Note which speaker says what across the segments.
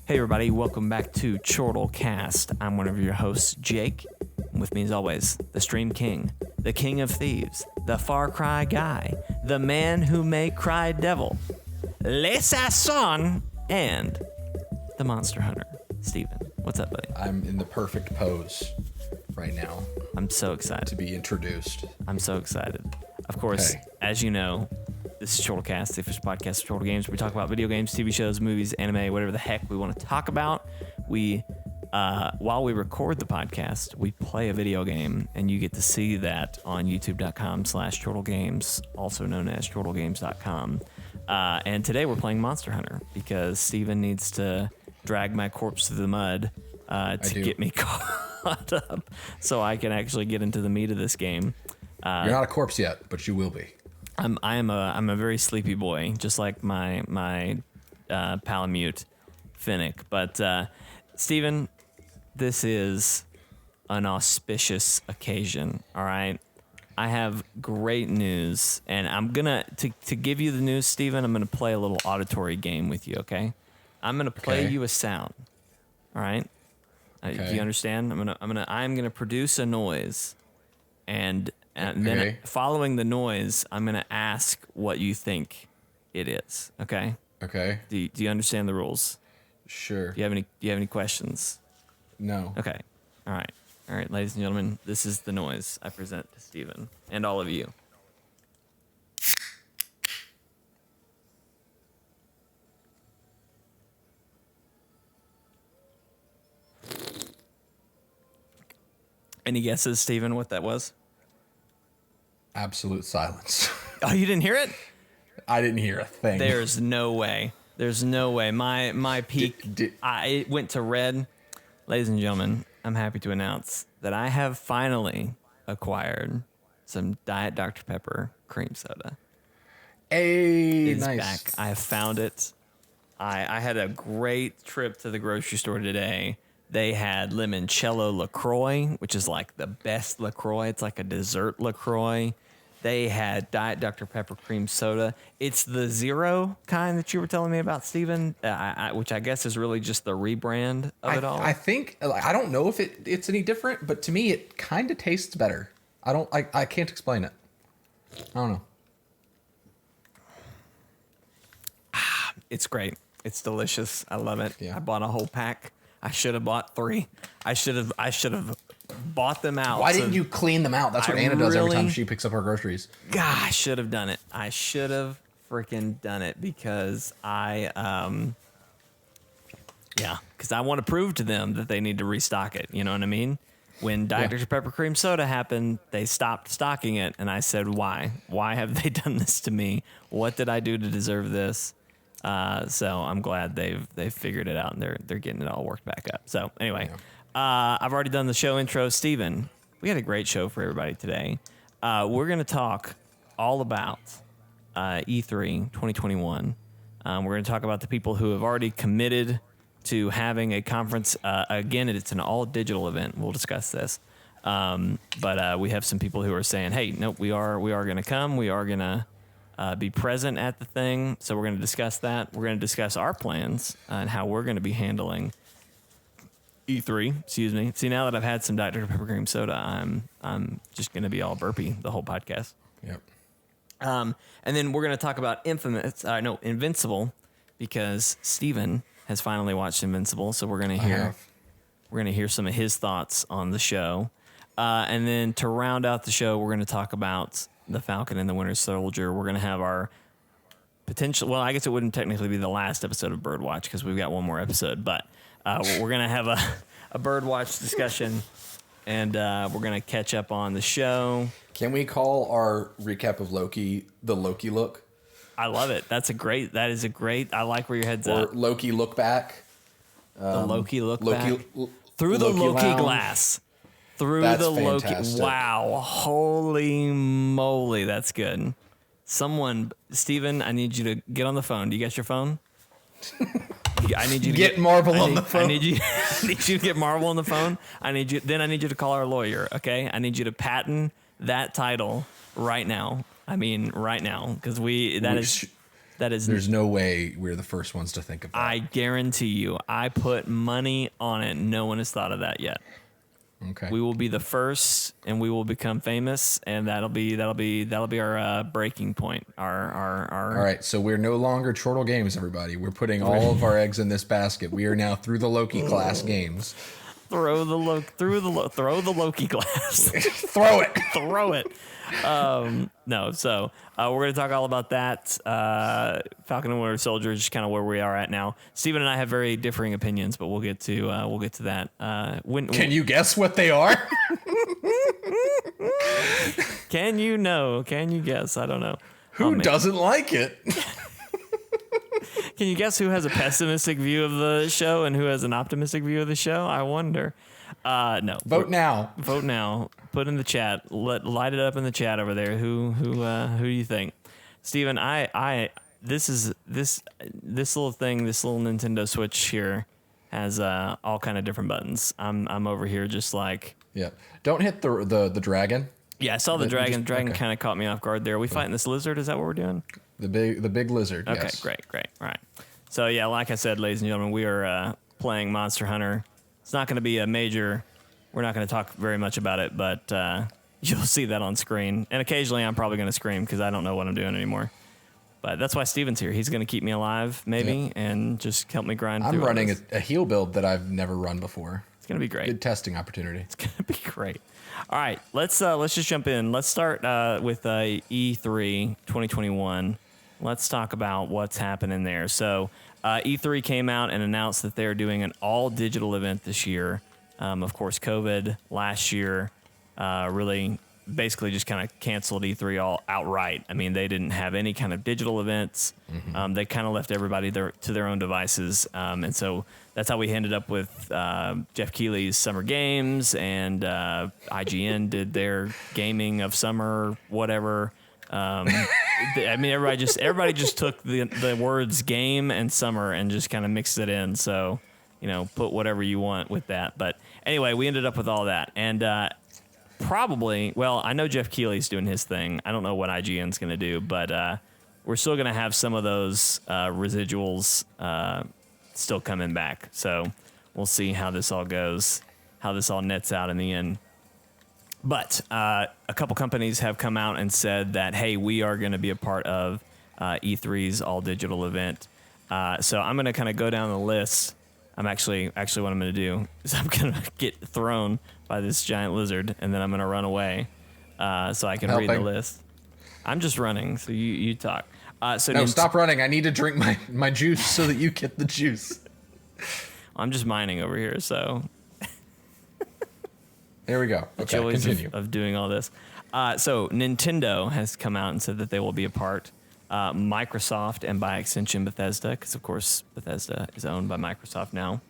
Speaker 1: Hey everybody, welcome back to Chortle Cast. I'm one of your hosts, Jake. And with me as always, the Stream King, the King of Thieves, the Far Cry Guy, the man who may cry devil, L'Assassin, and the Monster Hunter, Steven. What's up, buddy?
Speaker 2: I'm in the perfect pose right now.
Speaker 1: I'm so excited
Speaker 2: to be introduced.
Speaker 1: I'm so excited. Of course, as you know, this is Chortlecast, the official podcast of Chortle Games. We talk about video games, TV shows, movies, anime, whatever the heck we want to talk about. We, while we record the podcast, we play a video game, and you get to see that on youtube.com/ChortleGames, also known as ChortleGames.com. And today we're playing Monster Hunter because Steven needs to drag my corpse through the mud to get me caught up so I can actually get into the meat of this game.
Speaker 2: You're not a corpse yet, but you will be.
Speaker 1: I'm a very sleepy boy, just like my Palamute Finnick. But Steven, this is an auspicious occasion. All right, I have great news, and I'm gonna to give you the news, Steven. I'm gonna play a little auditory game with you. Okay, I'm gonna play you a sound. All right, do you understand? I'm gonna produce a noise, and then following the noise, I'm going to ask what you think it is. Okay?
Speaker 2: Okay.
Speaker 1: Do you understand the rules?
Speaker 2: Sure.
Speaker 1: Do you have any questions?
Speaker 2: No.
Speaker 1: Okay. All right, ladies and gentlemen, this is the noise I present to Steven and all of you. Any guesses, Steven, what that was?
Speaker 2: Absolute silence.
Speaker 1: Oh, you didn't hear it?
Speaker 2: I didn't hear a thing.
Speaker 1: There's no way. My peak, it went to red. Ladies and gentlemen, I'm happy to announce that I have finally acquired some Diet Dr. Pepper cream soda.
Speaker 2: It's
Speaker 1: nice.
Speaker 2: Back.
Speaker 1: I have found it. I had a great trip to the grocery store today. They had limoncello LaCroix, which is like the best LaCroix. It's like a dessert LaCroix. They had Diet Dr. Pepper cream soda. It's the zero kind that you were telling me about, Steven, which I guess is really just the rebrand of it all.
Speaker 2: I think, I don't know if it's any different, but to me it kind of tastes better. I can't explain it. I don't know.
Speaker 1: It's great. It's delicious. I love it.
Speaker 2: Yeah.
Speaker 1: I bought a whole pack. I should have bought 3. I should have bought them out.
Speaker 2: Why didn't you clean them out? That's what Anna does every time she picks up her groceries.
Speaker 1: God, I should have done it. I should have freaking done it because because I want to prove to them that they need to restock it. You know what I mean? When Diet Dr. Pepper cream soda happened, they stopped stocking it, and I said, why? Why have they done this to me? What did I do to deserve this? So I'm glad they've figured it out and they're getting it all worked back up. So anyway, I've already done the show intro. Steven, we had a great show for everybody today. We're going to talk all about E3 2021. We're going to talk about the people who have already committed to having a conference. Again, it's an all digital event. We'll discuss this. But we have some people who are saying, hey, nope, we are going to come. We are going to be present at the thing. So we're going to discuss that. We're going to discuss our plans and how we're going to be handling E3. Excuse me. See, now that I've had some Dr. Pepper cream soda, I'm just going to be all burpy the whole podcast.
Speaker 2: Yep.
Speaker 1: And then we're going to talk about Invincible, because Steven has finally watched Invincible. So we're going to hear some of his thoughts on the show. And then to round out the show, we're going to talk about The Falcon and the Winter Soldier. We're going to have our potential, well, I guess it wouldn't technically be the last episode of Birdwatch because we've got one more episode, but we're going to have a Birdwatch discussion, and we're going to catch up on the show.
Speaker 2: Can we call our recap of Loki the Loki look?
Speaker 1: I love it. That is a great, I like where your head's
Speaker 2: or
Speaker 1: at.
Speaker 2: Or Loki look back.
Speaker 1: The Loki look back. Through the
Speaker 2: Loki
Speaker 1: Loki
Speaker 2: lounge.
Speaker 1: glass. Through
Speaker 2: That's
Speaker 1: the
Speaker 2: fantastic.
Speaker 1: Loki. Wow. Holy moly. That's good. Steven, I need you to get on the phone. Do you got your phone? I need you to
Speaker 2: get Marvel on the phone.
Speaker 1: I need you to get Marvel on the phone. I need you to call our lawyer, okay? I need you to patent that title right now. I mean, right now, because That is.
Speaker 2: There's no way we're the first ones to think of that.
Speaker 1: I guarantee you. I put money on it. No one has thought of that yet.
Speaker 2: Okay.
Speaker 1: We will be the first, and we will become famous, and that'll be our breaking point. All
Speaker 2: right, so we're no longer Chortle Games, everybody. We're putting all of our eggs in this basket. We are now through the Loki class games.
Speaker 1: Throw the Loki glass.
Speaker 2: Throw it.
Speaker 1: Throw it. No, so we're going to talk all about that. Falcon and Winter Soldier is just kind of where we are at now. Steven and I have very differing opinions, but we'll get to that.
Speaker 2: Can you guess what they are?
Speaker 1: Can you guess? I don't know.
Speaker 2: Who doesn't like it?
Speaker 1: Can you guess who has a pessimistic view of the show and who has an optimistic view of the show? I wonder. No.
Speaker 2: Vote now.
Speaker 1: Vote now. Put in the chat. Light it up in the chat over there. Who do you think? Steven, this little thing, this little Nintendo Switch here has all kind of different buttons. I'm over here just like.
Speaker 2: Yeah. Don't hit the dragon.
Speaker 1: Yeah, I saw the dragon. The dragon kind of caught me off guard there. Are we fighting this lizard? Is that what we're doing?
Speaker 2: The big lizard.
Speaker 1: Okay,
Speaker 2: yes.
Speaker 1: Great. All right. So yeah, like I said, ladies and gentlemen, we are playing Monster Hunter. It's not going to be a major. We're not going to talk very much about it, but you'll see that on screen. And occasionally, I'm probably going to scream because I don't know what I'm doing anymore. But that's why Steven's here. He's going to keep me alive, maybe, and just help me grind through.
Speaker 2: I'm running a heal build that I've never run before.
Speaker 1: It's going to be great.
Speaker 2: Good testing opportunity.
Speaker 1: It's going to be great. All right, let's just jump in. Let's start with E3 2021. Let's talk about what's happening there. So E3 came out and announced that they're doing an all-digital event this year. Of course, COVID last year really basically just kind of canceled E3 all outright. I mean, they didn't have any kind of digital events. Mm-hmm. They kind of left everybody to their own devices. And so that's how we ended up with Jeff Keighley's Summer Games, and IGN did their gaming of summer, whatever. I mean, everybody just took the words game and summer and just kind of mixed it in. So, put whatever you want with that. But anyway, we ended up with all that. And I know Jeff Keighley's doing his thing. I don't know what IGN's going to do, but we're still going to have some of those residuals still coming back. So we'll see how this all goes, how this all nets out in the end. But a couple companies have come out and said that, hey, we are going to be a part of E3's all-digital event. So I'm going to kind of go down the list. I'm actually what I'm going to do is I'm going to get thrown by this giant lizard, and then I'm going to run away so I can read the list. I'm just running, so you talk.
Speaker 2: Stop running. I need to drink my juice so that you get the juice.
Speaker 1: I'm just mining over here, so...
Speaker 2: There we go. Okay, continue.
Speaker 1: Of doing all this. So Nintendo has come out and said that they will be a part. Microsoft, and by extension Bethesda, because of course Bethesda is owned by Microsoft now.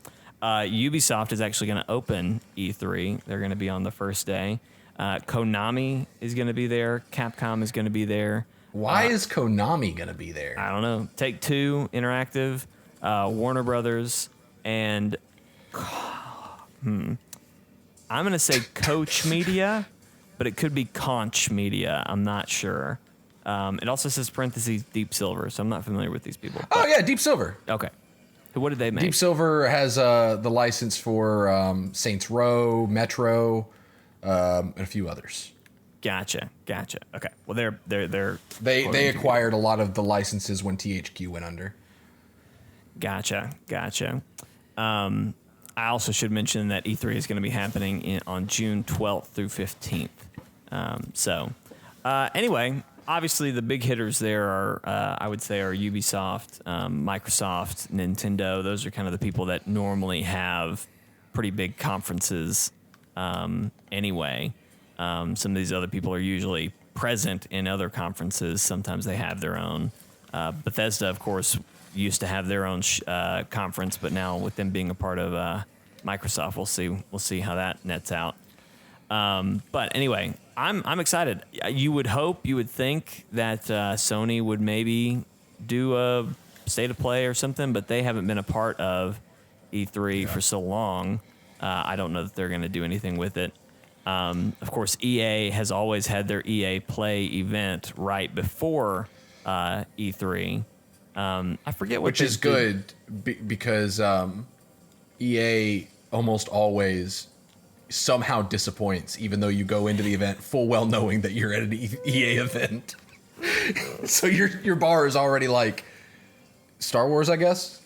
Speaker 1: Ubisoft is actually going to open E3. They're going to be on the first day. Konami is going to be there. Capcom is going to be there.
Speaker 2: Why is Konami going to be there?
Speaker 1: I don't know. Take-Two Interactive, Warner Brothers, and... I'm going to say Coach Media, but it could be Conch Media. I'm not sure. It also says parentheses Deep Silver, so I'm not familiar with these people.
Speaker 2: Oh, yeah, Deep Silver.
Speaker 1: Okay. What did they make?
Speaker 2: Deep Silver has the license for Saints Row, Metro, and a few others.
Speaker 1: Gotcha. Okay. Well,
Speaker 2: they acquired a lot of the licenses when THQ went under. Gotcha.
Speaker 1: I also should mention that E3 is going to be happening on June 12th through 15th. Anyway, obviously the big hitters there are, I would say, are Ubisoft, Microsoft, Nintendo. Those are kind of the people that normally have pretty big conferences anyway. Some of these other people are usually present in other conferences. Sometimes they have their own. Bethesda, of course, used to have their own conference, but now with them being a part of Microsoft, we'll see how that nets out. But anyway, I'm excited. You would think that Sony would maybe do a state of play or something, but they haven't been a part of E3 for so long. I don't know that they're going to do anything with it. Of course, EA has always had their EA Play event right before E3. I forget what
Speaker 2: Which is good because EA almost always somehow disappoints, even though you go into the event full well knowing that you're at an EA event. So your bar is already like Star Wars, I guess.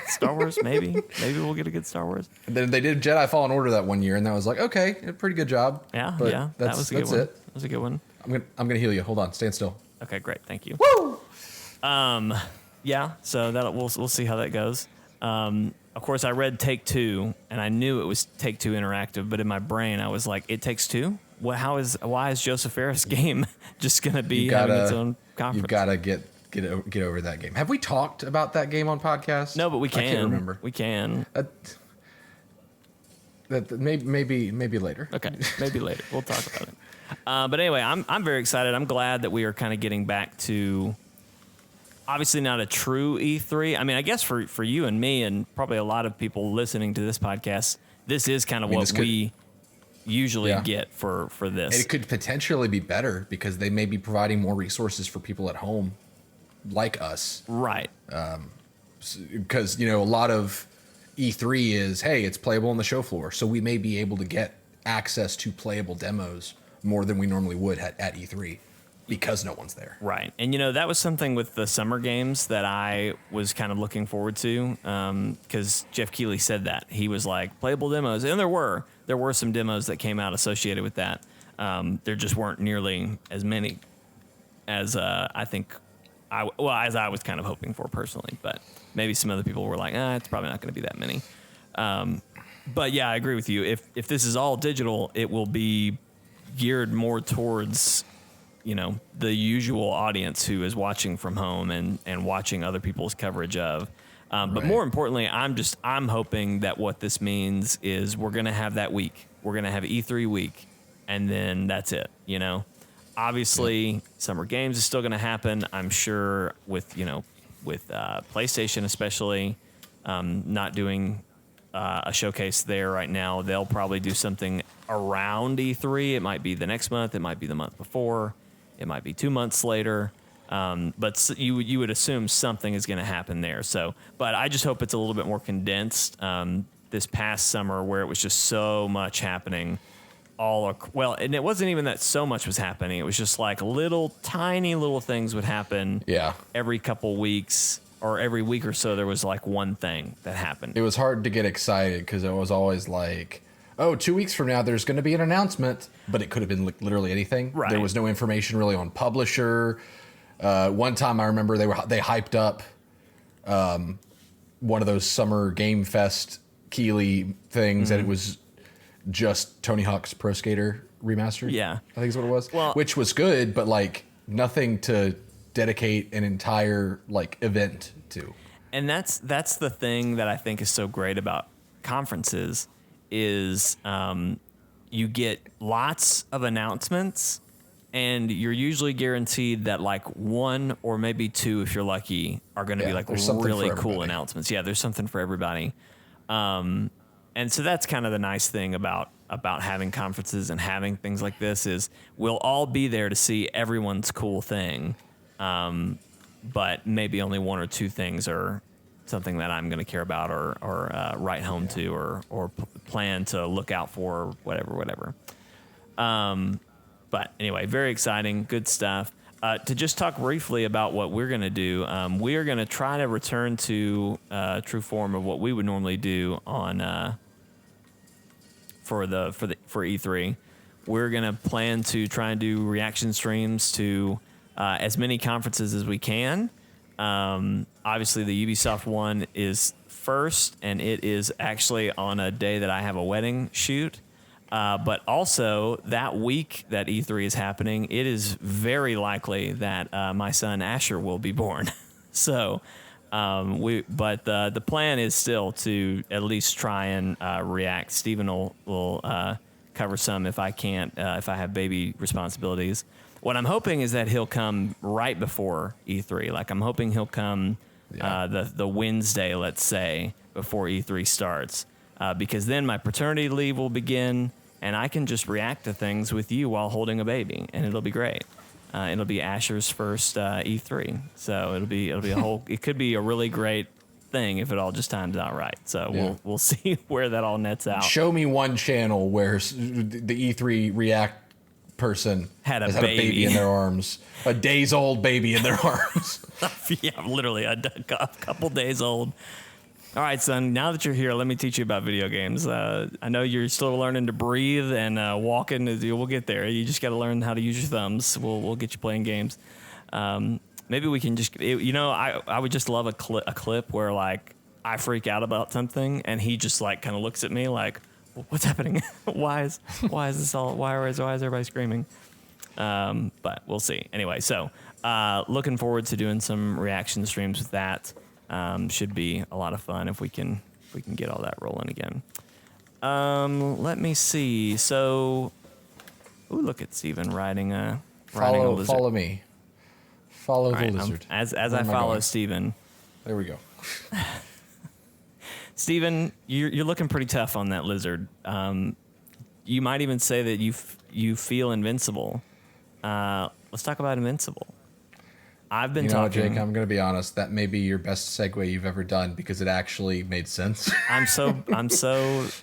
Speaker 1: Star Wars, maybe we'll get a good Star Wars.
Speaker 2: And then they did Jedi Fallen Order that one year, and that was like, okay, a pretty good job.
Speaker 1: Yeah,
Speaker 2: but
Speaker 1: yeah, that was a good one. That was a good one.
Speaker 2: I'm gonna heal you. Hold on, stand still.
Speaker 1: Okay, great, thank you.
Speaker 2: Woo!
Speaker 1: Yeah, so that we'll see how that goes. Of course, I read Take Two, and I knew it was Take Two Interactive, but in my brain, I was like, "It Takes Two? Why is Joseph Ferris' game just gonna be having its own conference?"
Speaker 2: You gotta get over that game. Have we talked about that game on podcast?
Speaker 1: No, but we can.
Speaker 2: I can't remember.
Speaker 1: We can.
Speaker 2: That maybe later.
Speaker 1: Okay, maybe later. We'll talk about it. But anyway, I'm very excited. I'm glad that we are kind of getting back to. Obviously not a true E3. I mean, I guess for you and me and probably a lot of people listening to this podcast, this is kind of what we usually get for this.
Speaker 2: It could potentially be better because they may be providing more resources for people at home like us.
Speaker 1: Right.
Speaker 2: Because, a lot of E3 is, hey, it's playable on the show floor. So we may be able to get access to playable demos more than we normally would at E3. Because no one's there. Right.
Speaker 1: And, that was something with the summer games that I was kind of looking forward to because Jeff Keighley said that. He was like, playable demos. And there were some demos that came out associated with that. There just weren't nearly as many as I think, as I was kind of hoping for personally. But maybe some other people were like, it's probably not going to be that many. But, yeah, I agree with you. If this is all digital, it will be geared more towards the usual audience who is watching from home and watching other people's coverage of. But more importantly, I'm hoping that what this means is we're going to have that week. We're going to have E3 week, and then that's it, Obviously, Summer Games is still going to happen, I'm sure, with PlayStation especially, not doing a showcase there right now. They'll probably do something around E3. It might be the next month. It might be the month before. It might be 2 months later, but you would assume something is going to happen there. So, but I just hope it's a little bit more condensed. This past summer, where it was just so much happening, and it wasn't even that so much was happening. It was just like tiny little things would happen.
Speaker 2: Yeah.
Speaker 1: Every couple weeks or every week or so, there was like one thing that happened.
Speaker 2: It was hard to get excited because it was always like, oh, 2 weeks from now, there's going to be an announcement, but it could have been literally anything.
Speaker 1: Right.
Speaker 2: There was no information really on publisher. One time I remember they hyped up one of those summer Game Fest Keighley things, and it was just Tony Hawk's Pro Skater remastered.
Speaker 1: Yeah.
Speaker 2: I think is what it was.
Speaker 1: Well,
Speaker 2: which was good, but like nothing to dedicate an entire event to.
Speaker 1: And that's the thing that I think is so great about conferences is you get lots of announcements, and you're usually guaranteed that like one or maybe two, if you're lucky, are going to be like really cool announcements. Yeah, there's something for everybody. And so that's kind of the nice thing about having conferences and having things like this is we'll all be there to see everyone's cool thing, but maybe only one or two things are something that I'm going to care about or write home to or plan to look out for, or whatever. But anyway, very exciting, good stuff. To just talk briefly about what we're going to do, we are going to try to return to true form of what we would normally do on for E3. We're going to plan to try and do reaction streams to as many conferences as we can. Obviously, the Ubisoft one is first, and it is actually on a day that I have a wedding shoot. But also, that week that E3 is happening, it is very likely that my son Asher will be born. So, the plan is still to at least try and react. Steven will cover some if I can't, if I have baby responsibilities. What I'm hoping is that he'll come right before E3. Like, I'm hoping he'll come the Wednesday, let's say, before E3 starts. Because then my paternity leave will begin, and I can just react to things with you while holding a baby, and it'll be great. It'll be Asher's first E3, so it'll be a whole. It could be a really great thing if it all just times out right. So we'll see where that all nets out.
Speaker 2: Show me one channel where the E3 React person
Speaker 1: has
Speaker 2: had a baby in their arms, a days old baby in their arms.
Speaker 1: Yeah, literally a couple days old. All right, son, now that you're here, let me teach you about video games. I know you're still learning to breathe and walking. We'll get there. You just got to learn how to use your thumbs. We'll get you playing games. Maybe we can just, I would just love a clip where, like, I freak out about something and he just, like, kind of looks at me like, what's happening? why is this all, why is everybody screaming? But we'll see. Anyway, so looking forward to doing some reaction streams with that. Should be a lot of fun if we can get all that rolling again. Let me see. So, look at Steven riding a lizard.
Speaker 2: Follow me. Follow the
Speaker 1: right,
Speaker 2: lizard.
Speaker 1: As I follow Steven.
Speaker 2: There we go.
Speaker 1: Steven, you're looking pretty tough on that lizard. You might even say that you feel invincible. Let's talk about invincible. I've been talking.
Speaker 2: Jake, I'm going to be honest. That may be your best segue you've ever done because it actually made sense.
Speaker 1: I'm so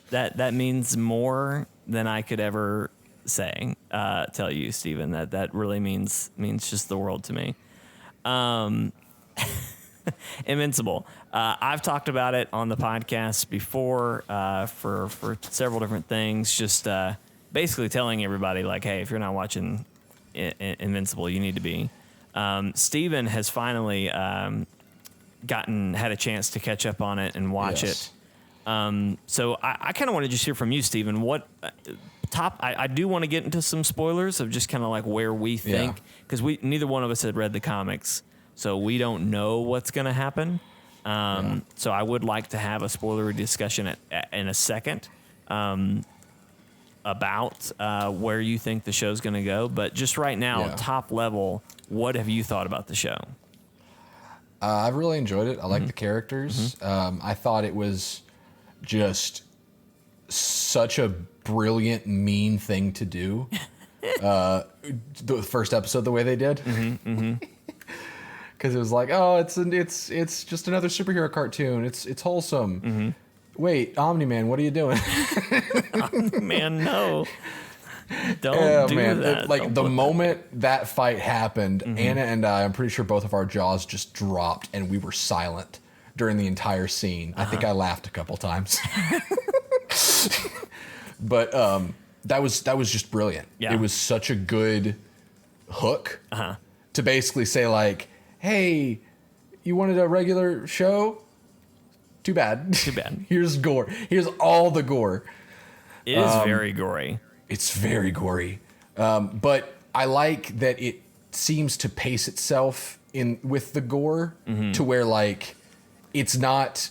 Speaker 1: that means more than I could ever say. Tell you, Steven, that really means just the world to me. Invincible. I've talked about it on the podcast before for several different things. Just basically telling everybody, like, hey, if you're not watching Invincible, you need to be. Steven has finally had a chance to catch up on it and watch it. So I kind of want to just hear from you, Steven. What I do want to get into some spoilers of just kind of like where we think, because neither one of us had read the comics, so we don't know what's going to happen. So I would like to have a spoilery discussion in a second about where you think the show's going to go. But just right now, top level, what have you thought about the show?
Speaker 2: I've really enjoyed it. I like the characters. I thought it was just such a brilliant, mean thing to do. The first episode, the way they did. Because it was like, oh, it's just another superhero cartoon. It's wholesome. Wait, Omni-Man, what are you doing?
Speaker 1: Omni-Man, no. Don't do that.
Speaker 2: Like, the moment that fight happened, Anna and I'm pretty sure both of our jaws just dropped and we were silent during the entire scene. I think I laughed a couple times. But that was just brilliant. Yeah. It was such a good hook to basically say, like, hey, you wanted a regular show? Too bad.
Speaker 1: Too bad.
Speaker 2: Here's gore. Here's all the gore.
Speaker 1: It is very gory.
Speaker 2: It's very gory. But I like that it seems to pace itself with the gore to where, like, it's not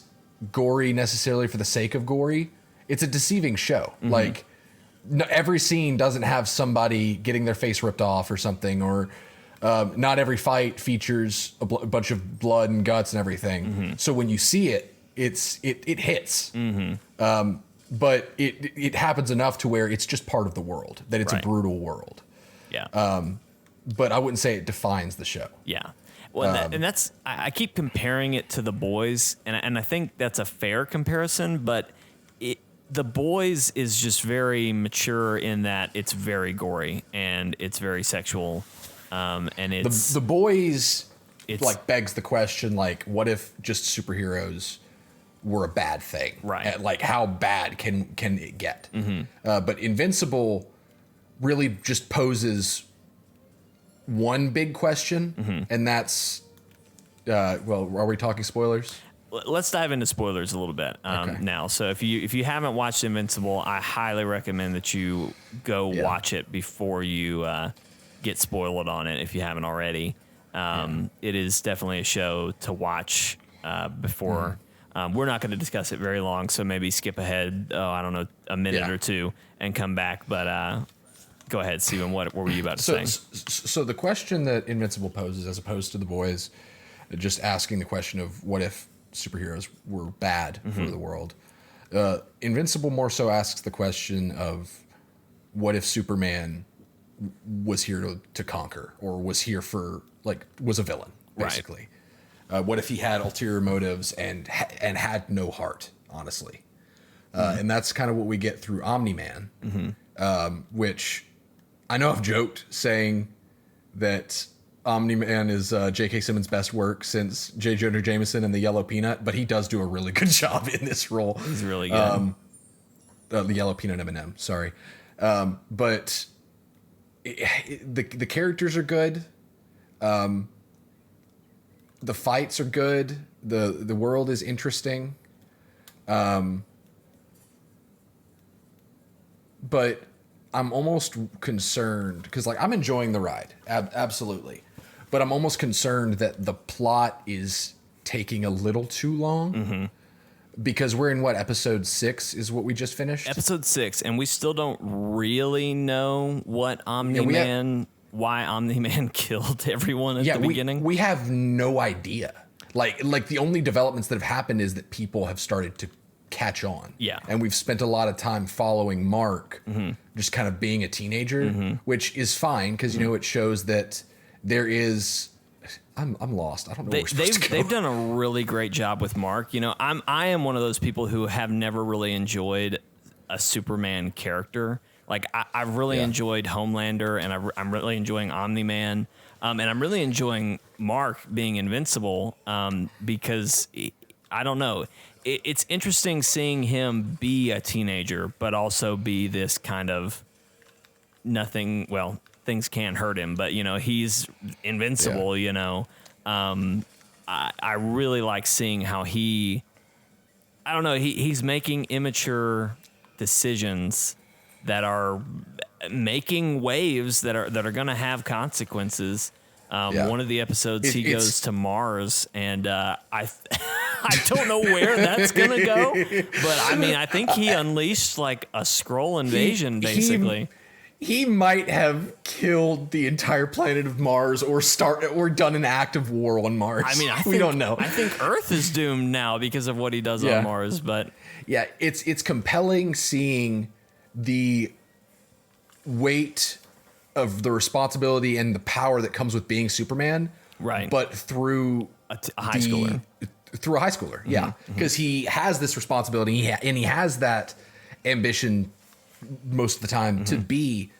Speaker 2: gory necessarily for the sake of gory. It's a deceiving show. Like, every scene doesn't have somebody getting their face ripped off or something, or not every fight features a bunch of blood and guts and everything. So when you see it, it hits. But it happens enough to where it's just part of the world, that it's a brutal world.
Speaker 1: Yeah.
Speaker 2: But I wouldn't say it defines the show.
Speaker 1: Yeah. Well, and that's I keep comparing it to The Boys, and I think that's a fair comparison, but The Boys is just very mature in that it's very gory and it's very sexual, and it's
Speaker 2: The Boys like begs the question, like, what if just superheroes were a bad thing?
Speaker 1: Right.
Speaker 2: And, like, how bad can it get? But Invincible really just poses one big question, and that's, well, are we talking spoilers?
Speaker 1: Let's dive into spoilers a little bit now. So if you haven't watched Invincible, I highly recommend that you go watch it before you get spoiled on it if you haven't already. It is definitely a show to watch before. We're not going to discuss it very long, so maybe skip ahead, I don't know, a minute or two and come back. But go ahead, Steven. What were you about to say?
Speaker 2: So the question that Invincible poses, as opposed to The Boys, just asking the question of what if superheroes were bad for the world, Invincible more so asks the question of what if Superman was here to conquer, or was here for was a villain basically. Right. What if he had ulterior motives and had no heart, honestly? And that's kind of what we get through Omni-Man, which I know I've joked saying that Omni-Man is J.K. Simmons' best work since J. Jonah Jameson and the Yellow Peanut, but he does do a really good job in this role.
Speaker 1: He's really good.
Speaker 2: The Yellow Peanut M&M, sorry. But the characters are good. The fights are good. The world is interesting. But I'm almost concerned because I'm enjoying the ride. Absolutely. But I'm almost concerned that the plot is taking a little too long because we're in episode 6 is what we just finished.
Speaker 1: Episode 6, and we still don't really know what Omni-Man, why Omni-Man killed everyone at the beginning.
Speaker 2: We have no idea. Like the only developments that have happened is that people have started to catch on. Yeah. And we've spent a lot of time following Mark, just kind of being a teenager, which is fine because it shows that there is. I'm lost. I don't know where we're supposed to go.
Speaker 1: They've done a really great job with Mark. I am one of those people who have never really enjoyed a Superman character. I've really enjoyed Homelander, and I'm really enjoying Omni-Man, and I'm really enjoying Mark being invincible because I don't know. It's interesting seeing him be a teenager, but also be this kind of nothing. Well, things can't hurt him, but he's invincible. Yeah. I really like seeing how I don't know. He's making immature decisions that are making waves that are going to have consequences. One of the episodes he goes to Mars, and I don't know where that's gonna go, but I think he unleashed a Skrull invasion, basically.
Speaker 2: He might have killed the entire planet of Mars or done an act of war on Mars. We don't know.
Speaker 1: I think Earth is doomed now because of what he does on Mars, but
Speaker 2: yeah, it's compelling seeing the weight of the responsibility and the power that comes with being Superman, right? But through
Speaker 1: a high schooler.
Speaker 2: Through a high schooler, yeah, because he has this responsibility and he has that ambition most of the time to be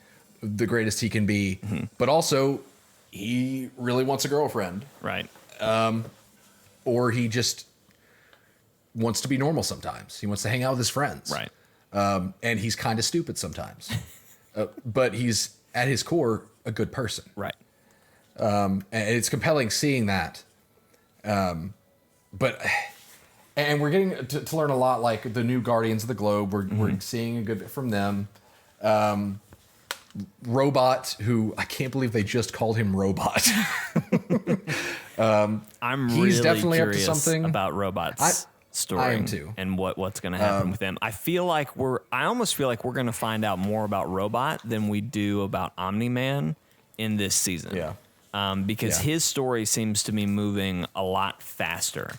Speaker 2: the greatest he can be, but also he really wants a girlfriend,
Speaker 1: right?
Speaker 2: Or he just wants to be normal sometimes. He wants to hang out with his friends,
Speaker 1: right?
Speaker 2: And he's kind of stupid sometimes, but he's at his core a good person,
Speaker 1: right?
Speaker 2: And it's compelling seeing that. But we're getting to learn a lot, like the new Guardians of the Globe. We're seeing a good bit from them. Robot, who I can't believe they just called him Robot.
Speaker 1: I'm really definitely
Speaker 2: curious
Speaker 1: up to something about Robot's story.
Speaker 2: I am too.
Speaker 1: And what's going to happen with them. I almost feel like we're going to find out more about Robot than we do about Omni-Man in this season.
Speaker 2: Yeah.
Speaker 1: Because his story seems to be moving a lot faster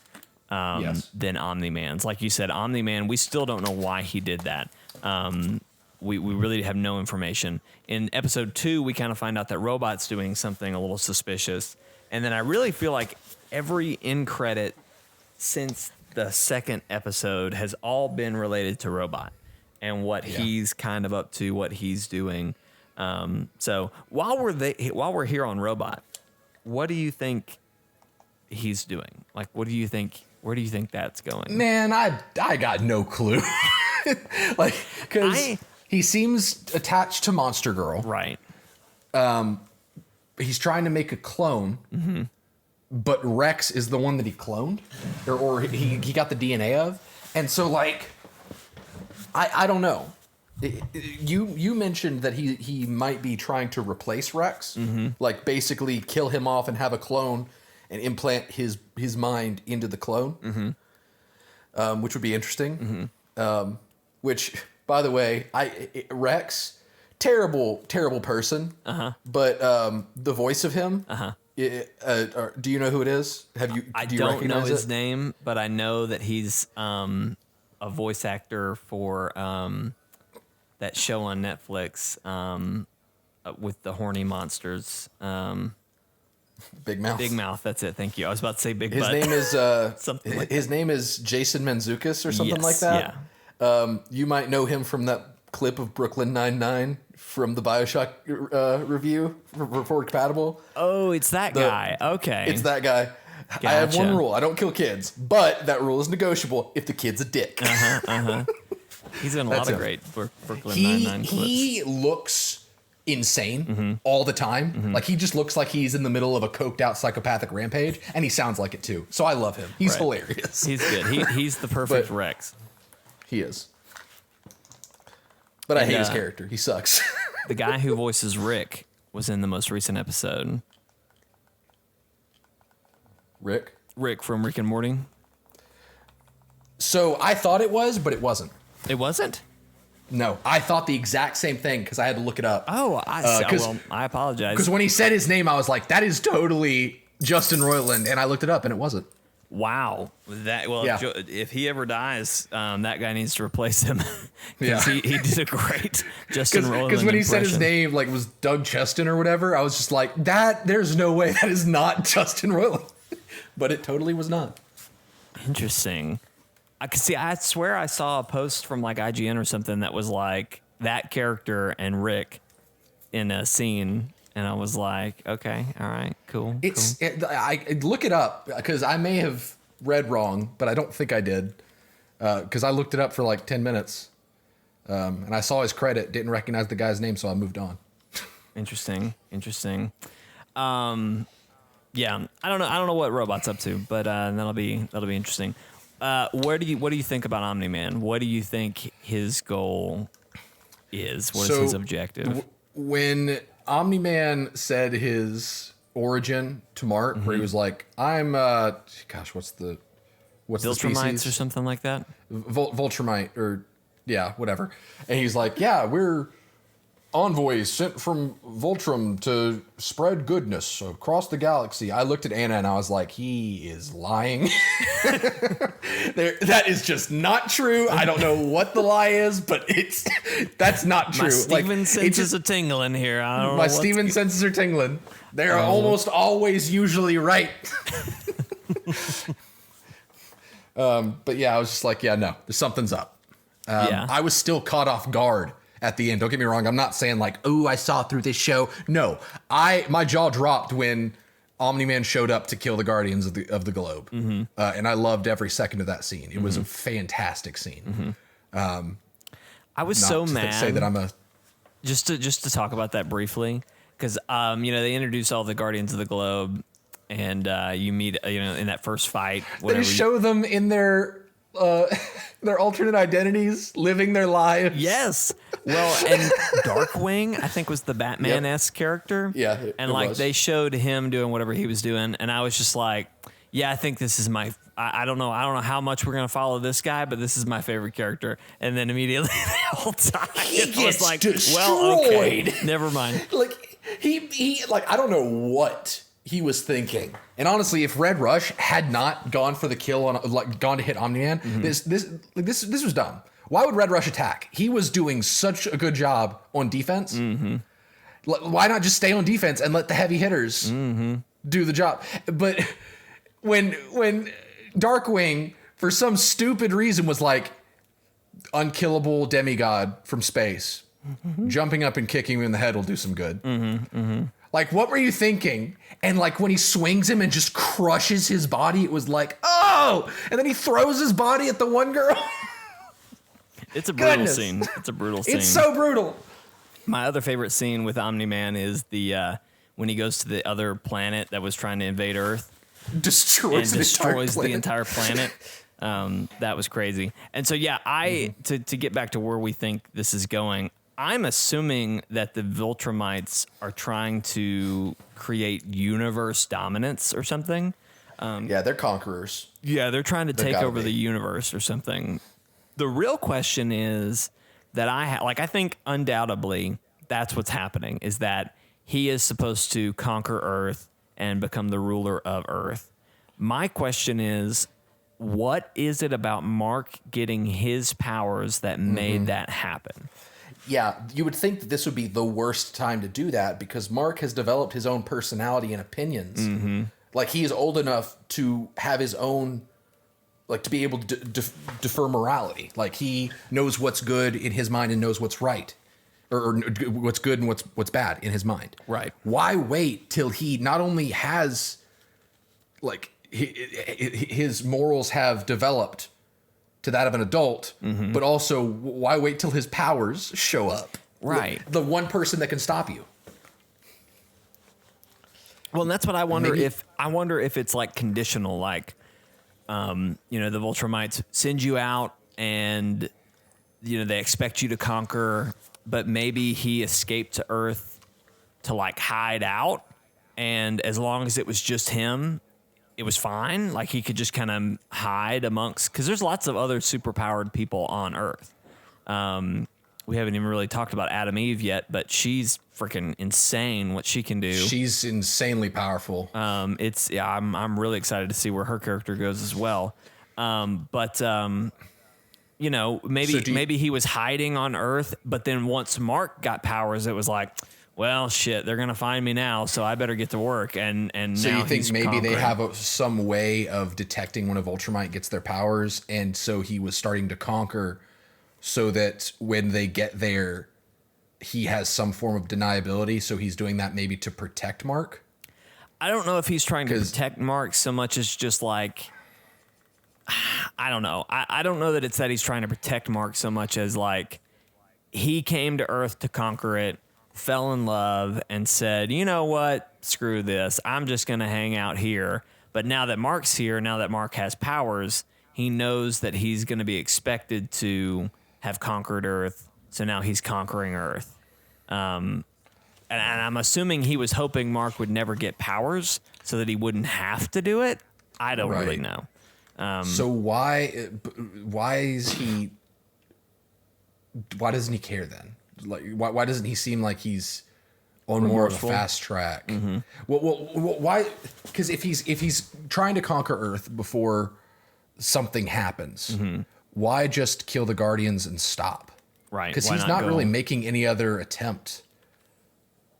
Speaker 1: than Omni-Man's. Like you said, Omni-Man, we still don't know why he did that. We really have no information. In episode 2, we kind of find out that Robot's doing something a little suspicious. And then I really feel like every end credit since the second episode has all been related to Robot and what he's kind of up to, what he's doing. So while we're here on Robot, what do you think he's doing? Where do you think that's going?
Speaker 2: Man, I got no clue. Because he seems attached to Monster Girl.
Speaker 1: Right.
Speaker 2: He's trying to make a clone, but Rex is the one that he cloned, or he got the DNA of. And so, I don't know. You mentioned that he might be trying to replace Rex, basically kill him off and have a clone and implant his mind into the clone, which would be interesting. Which, by the way, Rex, terrible person, but the voice of him, do you know who it is?
Speaker 1: I don't know his name, but I know that he's a voice actor for that show on Netflix with the horny monsters.
Speaker 2: Big Mouth.
Speaker 1: Big Mouth. That's it. Thank you. I was about to say Big
Speaker 2: His
Speaker 1: Butt.
Speaker 2: name is
Speaker 1: Something like
Speaker 2: his name is Jason Mantzoukas or something
Speaker 1: Yes,
Speaker 2: like that.
Speaker 1: yeah.
Speaker 2: You might know him from that clip of Brooklyn Nine-Nine from the BioShock review for Compatible.
Speaker 1: Oh, it's that guy. Okay.
Speaker 2: It's that guy. I have one rule. I don't kill kids, but that rule is negotiable if the kid's a dick.
Speaker 1: He's in a lot of great Brooklyn Nine-Nine clips.
Speaker 2: He looks insane all the time. Like, he just looks like he's in the middle of a coked out psychopathic rampage, and he sounds like it too. So I love him. He's hilarious.
Speaker 1: He's good. He's the perfect Rex.
Speaker 2: He is. But I hate his character. He sucks.
Speaker 1: The guy who voices Rick was in the most recent episode.
Speaker 2: Rick
Speaker 1: from Rick and Morty.
Speaker 2: So I thought it was, but it wasn't.
Speaker 1: It wasn't?
Speaker 2: No, I thought the exact same thing because I had to look it up.
Speaker 1: Oh, I apologize.
Speaker 2: Because when he said his name, I was like, that is totally Justin Roiland. And I looked it up and it wasn't.
Speaker 1: Wow. If he ever dies, that guy needs to replace him. Because he did a great Justin Roiland
Speaker 2: Because when he said
Speaker 1: impression.
Speaker 2: his name, like, was Doug Cheston or whatever, I was just like, there's no way that is not Justin Roiland. But it totally was not.
Speaker 1: Interesting. I swear I saw a post from like IGN or something that was like that character and Rick in a scene, and I was like, okay, all right, cool.
Speaker 2: I look it up because I may have read wrong, but I don't think I did because I looked it up for like 10 minutes, and I saw his credit, didn't recognize the guy's name, so I moved on. Interesting.
Speaker 1: Yeah, I don't know what Robot's up to, but that'll be interesting. What do you think about Omni-Man? What do you think his goal is? What is his objective?
Speaker 2: When Omni-Man said his origin to Mark, where he was like, "I'm what's the
Speaker 1: Viltrumites or something like that?
Speaker 2: Viltrumite or whatever," and he's like, "Yeah, we're envoys sent from Voltrum to spread goodness across the galaxy." I looked at Anna and I was like, he is lying. That is just not true. I don't know what the lie is, but that's not true.
Speaker 1: My Steven senses are tingling here. I don't know.
Speaker 2: My Steven senses are tingling. They're almost always usually right. But yeah, I was just like, no, something's up. I was still caught off guard at the end. Don't get me wrong. I'm not saying like, I saw through this show. No, my jaw dropped when Omni-Man showed up to kill the Guardians of the Globe. And I loved every second of that scene. It was a fantastic scene.
Speaker 1: I was so mad.
Speaker 2: Say that I'm a
Speaker 1: just to talk about that briefly, because they introduce all the Guardians of the Globe, and you meet in that first fight.
Speaker 2: They show them in their alternate identities, living their lives.
Speaker 1: Yes. Well, and Darkwing, I think, was the Batman-esque character.
Speaker 2: Yeah,
Speaker 1: and they showed him doing whatever he was doing, and I was just like, I think this is my. I don't know how much we're gonna follow this guy, but this is my favorite character. And then immediately the whole time it was like,
Speaker 2: destroyed.
Speaker 1: Well, okay, never mind.
Speaker 2: Like he I don't know what he was thinking. And honestly, if Red Rush had not gone for the kill gone to hit Omni-Man, this was dumb. Why would Red Rush attack? He was doing such a good job on defense. Why not just stay on defense and let the heavy hitters do the job? But when Darkwing, for some stupid reason, was like unkillable demigod from space, jumping up and kicking him in the head will do some good. Like, what were you thinking? And like when he swings him and just crushes his body, it was like, oh! And then he throws his body at the one girl.
Speaker 1: It's a brutal scene. It's a brutal scene.
Speaker 2: It's so brutal.
Speaker 1: My other favorite scene with Omni-Man is the when he goes to the other planet that was trying to invade Earth.
Speaker 2: Destroys
Speaker 1: the entire planet. That was crazy. And so, to get back to where we think this is going, I'm assuming that the Viltrumites are trying to create universe dominance or something.
Speaker 2: They're conquerors.
Speaker 1: Yeah, they're trying to take over the universe or something. The real question is that I think undoubtedly that's what's happening, is that he is supposed to conquer Earth and become the ruler of Earth. My question is, what is it about Mark getting his powers that made that happen?
Speaker 2: yeah, you would think that this would be the worst time to do that because Mark has developed his own personality and opinions.
Speaker 1: Mm-hmm.
Speaker 2: Like, he is old enough to have his own, like, to be able to defer morality. Like, he knows what's good in his mind and knows what's right. Or what's good and what's bad in his mind.
Speaker 1: Right.
Speaker 2: Why wait till he not only has, like, his morals have developed to that of an adult, but also why wait till his powers show up?
Speaker 1: Right.
Speaker 2: The one person that can stop you.
Speaker 1: Well, and that's what I wonder if it's like conditional, like, the Viltrumites send you out and, they expect you to conquer, but maybe he escaped to Earth to like hide out. And as long as it was just him, it was fine. Like, he could just kind of hide amongst, because there's lots of other superpowered people on Earth. We haven't even really talked about Adam Eve yet, but she's freaking insane what she can do.
Speaker 2: She's insanely powerful.
Speaker 1: I'm really excited to see where her character goes as well. Maybe he was hiding on Earth, but then once Mark got powers, it was like, well, shit, they're gonna find me now, so I better get to work. And
Speaker 2: so
Speaker 1: now
Speaker 2: you think maybe
Speaker 1: conquering.
Speaker 2: they have some way of detecting when a Viltrumite gets their powers, and so he was starting to conquer, so that when they get there, he has some form of deniability. So he's doing that maybe to protect Mark.
Speaker 1: I don't know if he's trying to protect Mark so much as just like, I don't know. I don't know that it's that he's trying to protect Mark so much as like he came to Earth to conquer it, fell in love, and said, you know what, screw this. I'm just going to hang out here. But now that Mark's here, now that Mark has powers, he knows that he's going to be expected to have conquered Earth. So now he's conquering Earth. And I'm assuming he was hoping Mark would never get powers so that he wouldn't have to do it. I don't really know.
Speaker 2: So why doesn't he care then? Like, why doesn't he seem like he's on more of a fast track? Mm-hmm. Well, why? Because if he's trying to conquer Earth before something happens, why just kill the Guardians and stop?
Speaker 1: Right.
Speaker 2: Because he's not really making any other attempt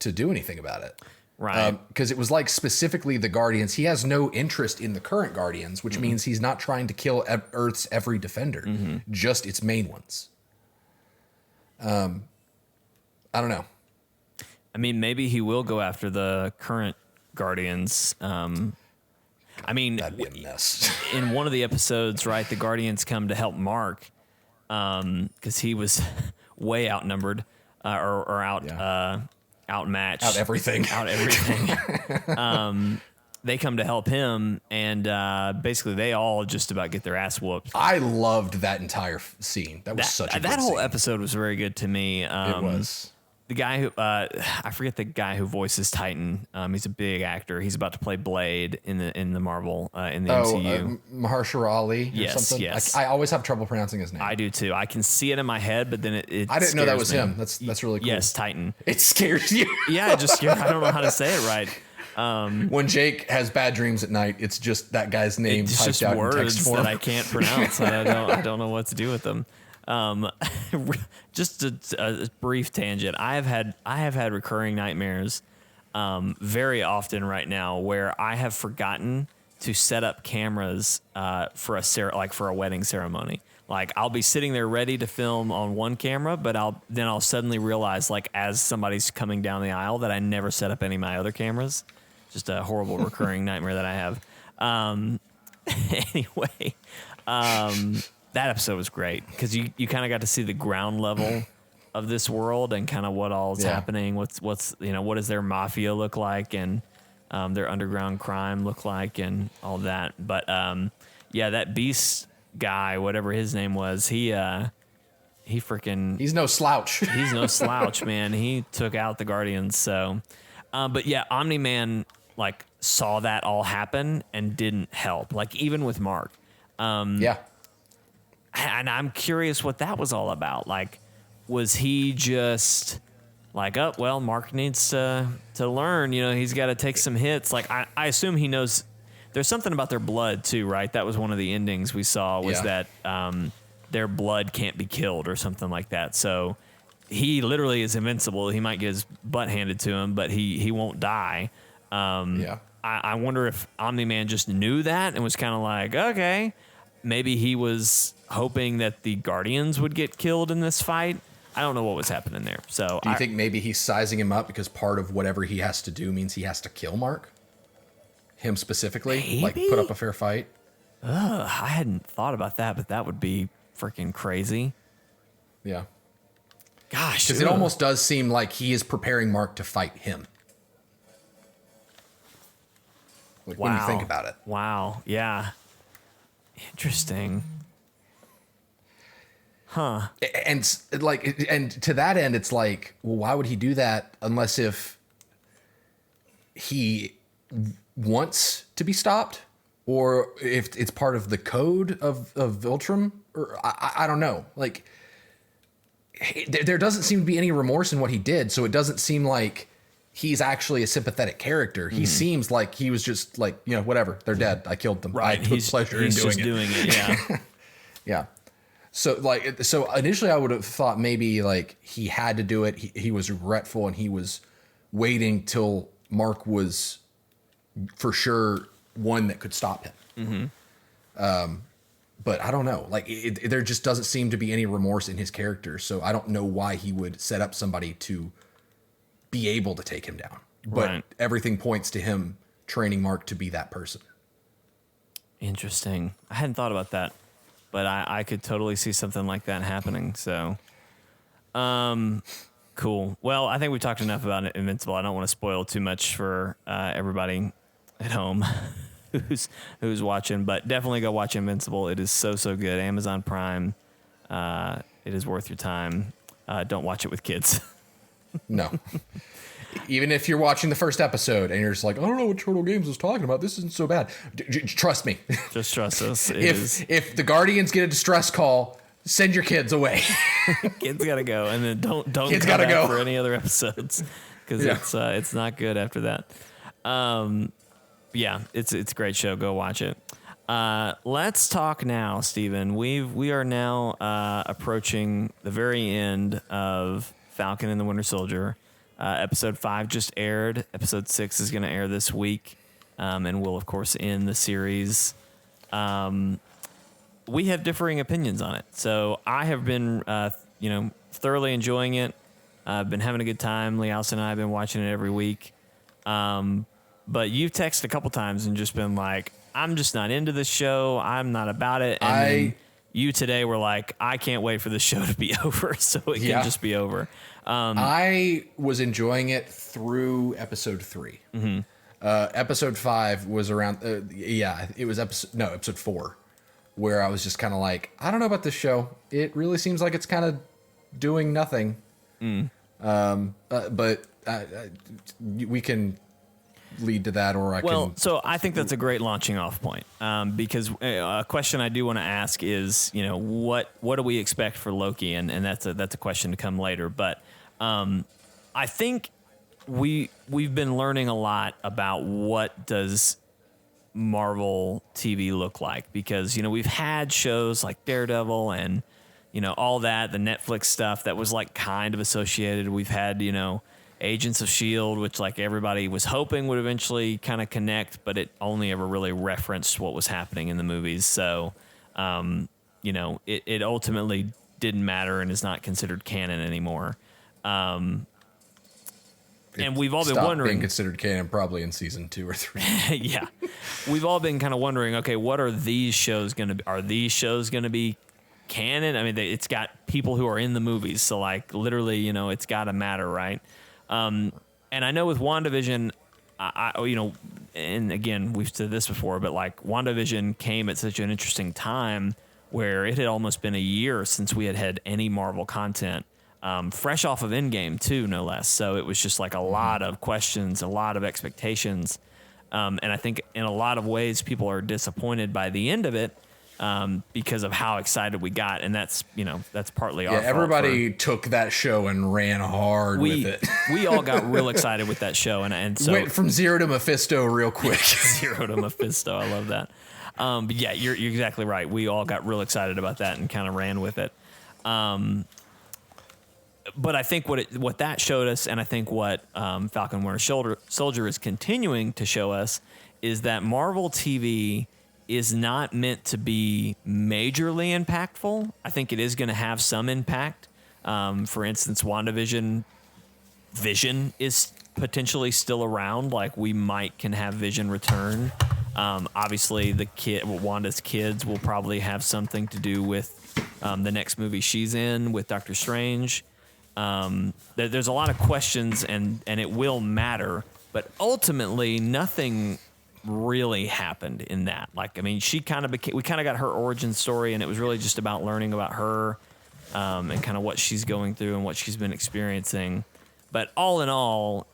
Speaker 2: to do anything about it.
Speaker 1: Right.
Speaker 2: Because it was like specifically the Guardians. He has no interest in the current Guardians, which means he's not trying to kill Earth's every defender, just its main ones. I don't know.
Speaker 1: I mean, maybe he will go after the current Guardians. That'd
Speaker 2: be a mess.
Speaker 1: In one of the episodes, right, the Guardians come to help Mark because he was way outnumbered or outmatched.
Speaker 2: Out everything.
Speaker 1: They come to help him, and basically they all just about get their ass whooped.
Speaker 2: I loved that entire scene. That was such a good
Speaker 1: whole
Speaker 2: scene.
Speaker 1: episode was very good to me.
Speaker 2: It was.
Speaker 1: The guy who I forget the guy who voices Titan. He's a big actor. He's about to play Blade in the Marvel in the MCU.
Speaker 2: Mahershala Ali. Or something?
Speaker 1: Yes.
Speaker 2: I always have trouble pronouncing his name.
Speaker 1: I do too. I can see it in my head, but then it
Speaker 2: I didn't know that was
Speaker 1: me.
Speaker 2: him. That's really cool.
Speaker 1: Yes, Titan.
Speaker 2: It scares you.
Speaker 1: Yeah, it just scares. I don't know how to say it right.
Speaker 2: When Jake has bad dreams at night, it's just that guy's name
Speaker 1: It's
Speaker 2: typed
Speaker 1: just
Speaker 2: out
Speaker 1: words
Speaker 2: in text form.
Speaker 1: that I can't pronounce. And I don't know what to do with them. Just a brief tangent. I have had recurring nightmares very often right now where I have forgotten to set up cameras for a wedding ceremony. Like, I'll be sitting there ready to film on one camera, but I'll suddenly realize, like, as somebody's coming down the aisle, that I never set up any of my other cameras. Just a horrible recurring nightmare that I have. Anyway, that episode was great because you kind of got to see the ground level of this world and kind of what all's happening. What does their mafia look like and their underground crime look like and all that. But that Beast guy, whatever his name was, he's
Speaker 2: no slouch.
Speaker 1: He's no slouch, man. He took out the Guardians. So, but yeah, Omni-Man like saw that all happen and didn't help. Like, even with Mark. And I'm curious what that was all about. Like, was he just like, oh, well, Mark needs to learn, he's got to take some hits. Like, I assume he knows there's something about their blood too, right? That was one of the endings we saw was that their blood can't be killed or something like that. So he literally is invincible. He might get his butt handed to him, but he won't die.
Speaker 2: Yeah.
Speaker 1: I wonder if Omni-Man just knew that and was kind of like, okay, maybe he was hoping that the Guardians would get killed in this fight. I don't know what was happening there. So
Speaker 2: do you think maybe he's sizing him up because part of whatever he has to do means he has to kill Mark? Him specifically?
Speaker 1: Maybe?
Speaker 2: Like put up a fair fight?
Speaker 1: I hadn't thought about that, but that would be freaking crazy.
Speaker 2: Yeah.
Speaker 1: Gosh.
Speaker 2: Because it almost does seem like he is preparing Mark to fight him. Like, when you think about it.
Speaker 1: Wow. Yeah. Interesting. Huh.
Speaker 2: And to that end, it's like, well, why would he do that unless if he wants to be stopped, or if it's part of the code of Viltrum, or I don't know. Like, there doesn't seem to be any remorse in what he did, so it doesn't seem like he's actually a sympathetic character. He seems like he was just like, whatever, they're dead. I killed them.
Speaker 1: Right.
Speaker 2: I took pleasure in doing it.
Speaker 1: Yeah.
Speaker 2: Yeah. So initially I would have thought maybe like he had to do it. He was regretful and he was waiting till Mark was for sure one that could stop him. But I don't know. Like there just doesn't seem to be any remorse in his character. So I don't know why he would set up somebody to be able to take him down. But everything points to him training Mark to be that person.
Speaker 1: Interesting. I hadn't thought about that, but I could totally see something like that happening. So, cool. Well, I think we talked enough about Invincible. I don't want to spoil too much for everybody at home who's watching, but definitely go watch Invincible. It is so good. Amazon Prime. It is worth your time. Don't watch it with kids.
Speaker 2: No. Even if you're watching the first episode and you're just like, I don't know what Chortle Games was talking about. This isn't so bad. Trust me.
Speaker 1: Just trust us.
Speaker 2: If the Guardians get a distress call, send your kids away.
Speaker 1: Kids gotta go, and then don't
Speaker 2: kids
Speaker 1: come
Speaker 2: gotta
Speaker 1: back
Speaker 2: go
Speaker 1: for any other episodes because it's not good after that. Yeah, it's a great show. Go watch it. Let's talk now, Steven. We are now approaching the very end of Falcon and the Winter Soldier. Episode 5 just aired. Episode 6 is going to air this week, and will, of course, end the series. We have differing opinions on it. So I have been, thoroughly enjoying it. I've been having a good time. Lee Allison and I have been watching it every week. But you've texted a couple times and just been like, I'm just not into this show. I'm not about it. And then you today were like, I can't wait for the show to be over so it can just be over.
Speaker 2: I was enjoying it through episode 3. Episode 5 was around, it was episode 4, where I was just kind of like, I don't know about this show. It really seems like it's kind of doing nothing. But we can lead to that, or I can.
Speaker 1: Well, so I think that's a great launching off point, because a question I do want to ask is, what do we expect for Loki, and that's a question to come later. But I think we've been learning a lot about what does Marvel TV look like, because we've had shows like Daredevil and all that, the Netflix stuff that was like kind of associated. We've had Agents of S.H.I.E.L.D., which like everybody was hoping would eventually kind of connect, but it only ever really referenced what was happening in the movies. So, it ultimately didn't matter and is not considered canon anymore. And we've all been wondering,
Speaker 2: being considered canon probably in season 2 or 3.
Speaker 1: Yeah, we've all been kind of wondering, okay, what are these shows going to be? Are these shows going to be canon? I mean, it's got people who are in the movies, so like literally, it's got to matter, right? And I know with WandaVision, and again, we've said this before, but like WandaVision came at such an interesting time where it had almost been a year since we had had any Marvel content, fresh off of Endgame too, no less. So it was just like a lot of questions, a lot of expectations. And I think in a lot of ways, people are disappointed by the end of it. Because of how excited we got, and that's partly our fault.
Speaker 2: Everybody took that show and ran hard with it.
Speaker 1: We all got real excited with that show, and so
Speaker 2: went from zero to Mephisto real quick.
Speaker 1: Zero to Mephisto, I love that. But yeah, you're exactly right. We all got real excited about that and kind of ran with it. but I think what that showed us, and I think what Falcon Winter Soldier is continuing to show us, is that Marvel TV is not meant to be majorly impactful. I think it is going to have some impact. For instance, WandaVision, Vision is potentially still around. Like we can have Vision return. Obviously, Wanda's kids will probably have something to do with the next movie she's in with Doctor Strange. There's a lot of questions, and it will matter. But ultimately, nothing really happened in that. Like, I mean, we kind of got her origin story, and it was really just about learning about her and kind of what she's going through and what she's been experiencing. But all in all,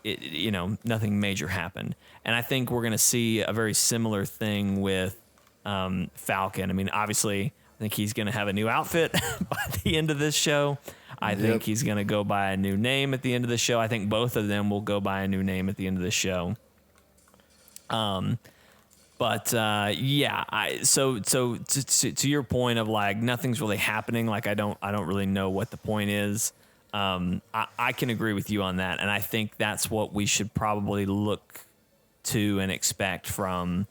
Speaker 1: nothing major happened. And I think we're going to see a very similar thing with Falcon. I mean, obviously, I think he's going to have a new outfit by the end of this show. I think he's going to go by a new name at the end of the show. I think both of them will go by a new name at the end of the show. So to your point of like nothing's really happening. Like I don't really know what the point is. I can agree with you on that, and I think that's what we should probably look to and expect from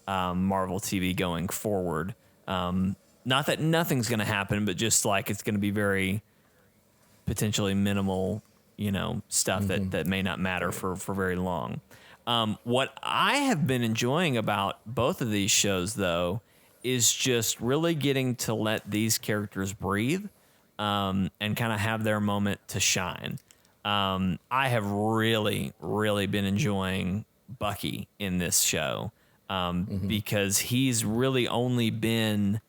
Speaker 1: Marvel TV going forward. Not that nothing's going to happen, but just like it's going to be very potentially minimal, stuff that may not matter for very long. What I have been enjoying about both of these shows, though, is just really getting to let these characters breathe and kind of have their moment to shine. I have really, really been enjoying Bucky in this show because he's really only been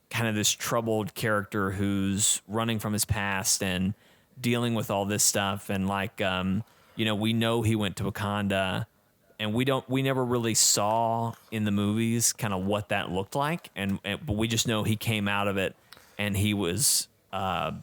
Speaker 1: kind of this troubled character who's running from his past and dealing with all this stuff. And like, we know he went to Wakanda, and we never really saw in the movies kind of what that looked like. But we just know he came out of it and he was kind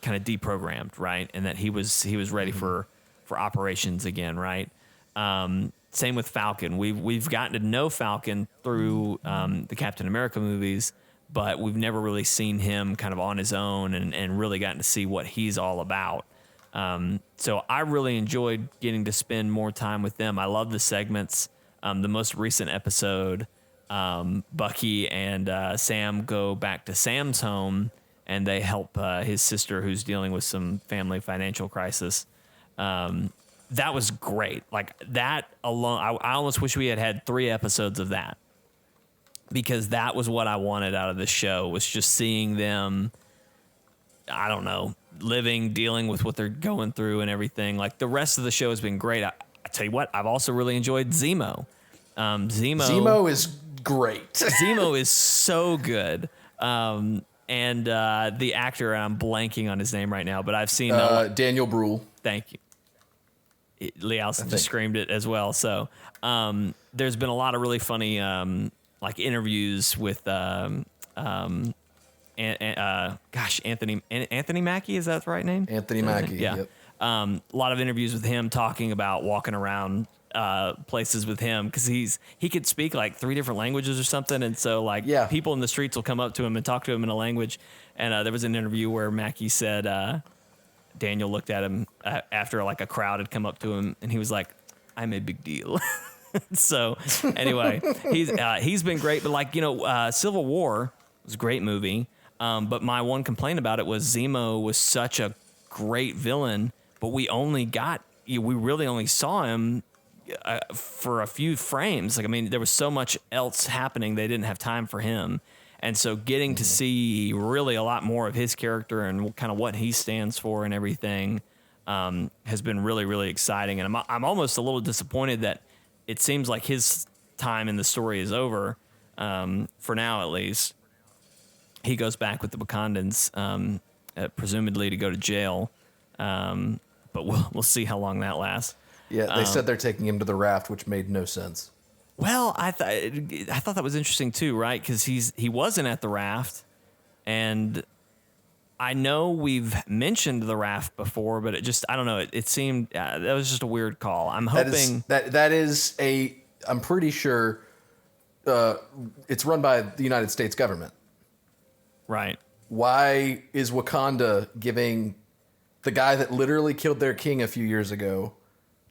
Speaker 1: of deprogrammed, right? And that he was ready for operations again, right? Same with Falcon. We've gotten to know Falcon through the Captain America movies, but we've never really seen him kind of on his own and really gotten to see what he's all about. So I really enjoyed getting to spend more time with them. I love the segments. The most recent episode, Bucky and Sam go back to Sam's home, and they help his sister who's dealing with some family financial crisis. That was great. Like that alone, I almost wish we had 3 episodes of that, because that was what I wanted out of this show, was just seeing them, I don't know, dealing with what they're going through and everything. Like the rest of the show has been great. I tell you what, I've also really enjoyed Zemo.
Speaker 2: Zemo is great.
Speaker 1: Zemo is so good. And the actor, I'm blanking on his name right now, but I've seen
Speaker 2: Daniel Bruhl.
Speaker 1: Thank you. Lee Allison just screamed it as well. So there's been a lot of really funny like interviews with Anthony Mackie, is that the right name?
Speaker 2: Anthony Mackie.
Speaker 1: Yeah.
Speaker 2: Yep.
Speaker 1: A lot of interviews with him talking about walking around places with him, because he could speak like 3 different languages or something, and so like people in the streets will come up to him and talk to him in a language. And there was an interview where Mackie said Daniel looked at him after like a crowd had come up to him, and he was like, "I'm a big deal." So anyway, he's been great. But like Civil War was a great movie. But my one complaint about it was Zemo was such a great villain, but we really only saw him for a few frames. Like, I mean, there was so much else happening, they didn't have time for him. And so getting to see really a lot more of his character and kind of what he stands for and everything has been really, really exciting. And I'm almost a little disappointed that it seems like his time in the story is over, for now at least. He goes back with the Wakandans, presumably to go to jail, but we'll see how long that lasts.
Speaker 2: Yeah, they said they're taking him to the raft, which made no sense.
Speaker 1: Well, I thought that was interesting too, right? Because he wasn't at the raft, and I know we've mentioned the raft before, but I don't know. It seemed that was just a weird call. I'm hoping
Speaker 2: that is I'm pretty sure it's run by the United States government.
Speaker 1: Right.
Speaker 2: Why is Wakanda giving the guy that literally killed their king a few years ago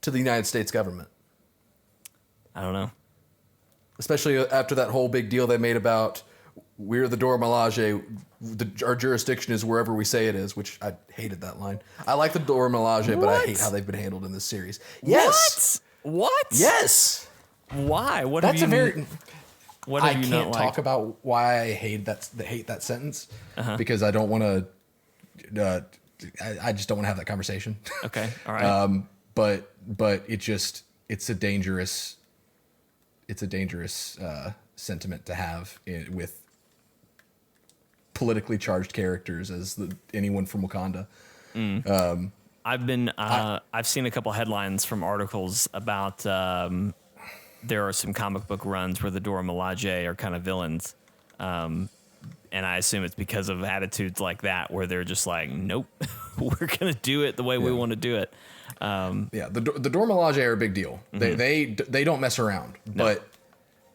Speaker 2: to the United States government.
Speaker 1: I don't know.
Speaker 2: Especially after that whole big deal they made about we're the Dora Milaje, our jurisdiction is wherever we say it is, which I hated that line. I like the Dora Milaje, but I hate how they've been handled in this series. Yes.
Speaker 1: What?
Speaker 2: Yes.
Speaker 1: Why? What
Speaker 2: That's
Speaker 1: have you?
Speaker 2: a very.
Speaker 1: What have
Speaker 2: I
Speaker 1: you
Speaker 2: can't
Speaker 1: not
Speaker 2: talk
Speaker 1: liked?
Speaker 2: about why I hate that sentence because I don't want to. I just don't want to have that conversation.
Speaker 1: Okay. All right.
Speaker 2: But it's a dangerous sentiment to have with politically charged characters as anyone from Wakanda.
Speaker 1: I've seen a couple headlines from articles about there are some comic book runs where the Dora Milaje are kind of villains. And I assume it's because of attitudes like that where they're just like, nope, we're going to do it the way we want to do it.
Speaker 2: The Dora Milaje are a big deal. They don't mess around. But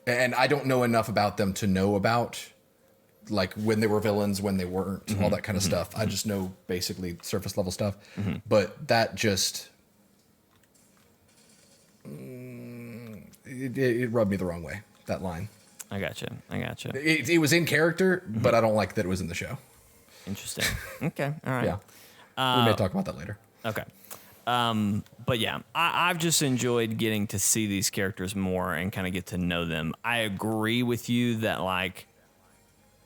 Speaker 2: and I don't know enough about them to know about like when they were villains, when they weren't, all that kind of stuff. I just know basically surface level stuff. But that just it rubbed me the wrong way, that line.
Speaker 1: I gotcha.
Speaker 2: It was in character, but I don't like that it was in the show.
Speaker 1: Interesting. Okay. All right.
Speaker 2: Yeah. We may talk about that later.
Speaker 1: Okay. But yeah, I've just enjoyed getting to see these characters more and kind of get to know them. I agree with you that like,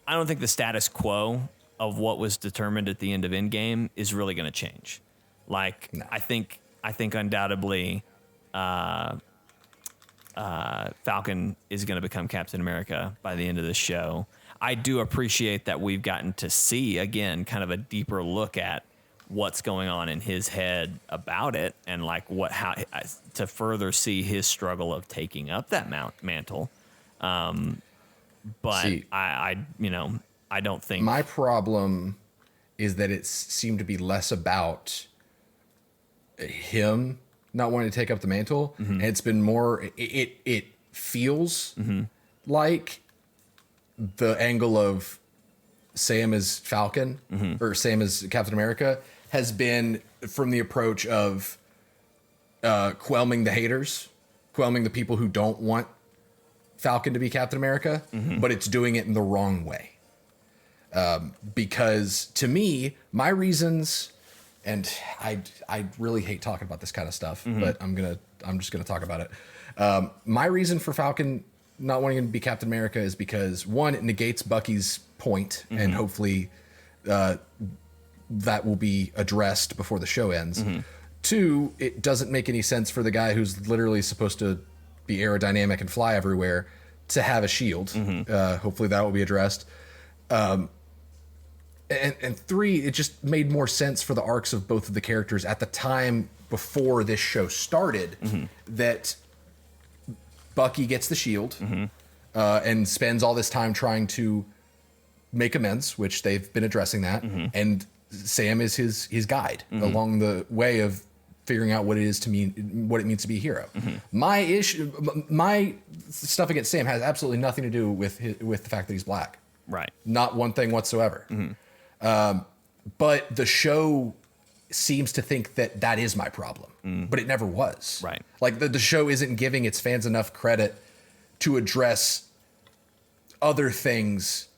Speaker 1: I don't think the status quo of what was determined at the end of Endgame is really going to change. Like, no. I think undoubtedly, Falcon is going to become Captain America by the end of the show. I do appreciate that we've gotten to see again, kind of a deeper look at what's going on in his head about it and like how to further see his struggle of taking up that mantle. But see, I don't think
Speaker 2: my problem is that it seemed to be less about him not wanting to take up the mantle. And it's been more, it feels like the angle of Sam as Falcon or Sam as Captain America has been from the approach of quelling the haters, quelling the people who don't want Falcon to be Captain America, but it's doing it in the wrong way. Because to me, my reasons, and I really hate talking about this kind of stuff, but I'm just gonna talk about it. My reason for Falcon not wanting to be Captain America is because one, it negates Bucky's point, and hopefully that will be addressed before the show ends. Two, it doesn't make any sense for the guy who's literally supposed to be aerodynamic and fly everywhere to have a shield. Hopefully that will be addressed. And three, it just made more sense for the arcs of both of the characters at the time before this show started that Bucky gets the shield and spends all this time trying to make amends, which they've been addressing that. And Sam is his guide along the way of figuring out what it means to be a hero. My stuff against Sam has absolutely nothing to do with the fact that he's black.
Speaker 1: Right. Not
Speaker 2: one thing whatsoever. But the show seems to think that is my problem, but it never was.
Speaker 1: Right.
Speaker 2: Like the show isn't giving its fans enough credit to address other things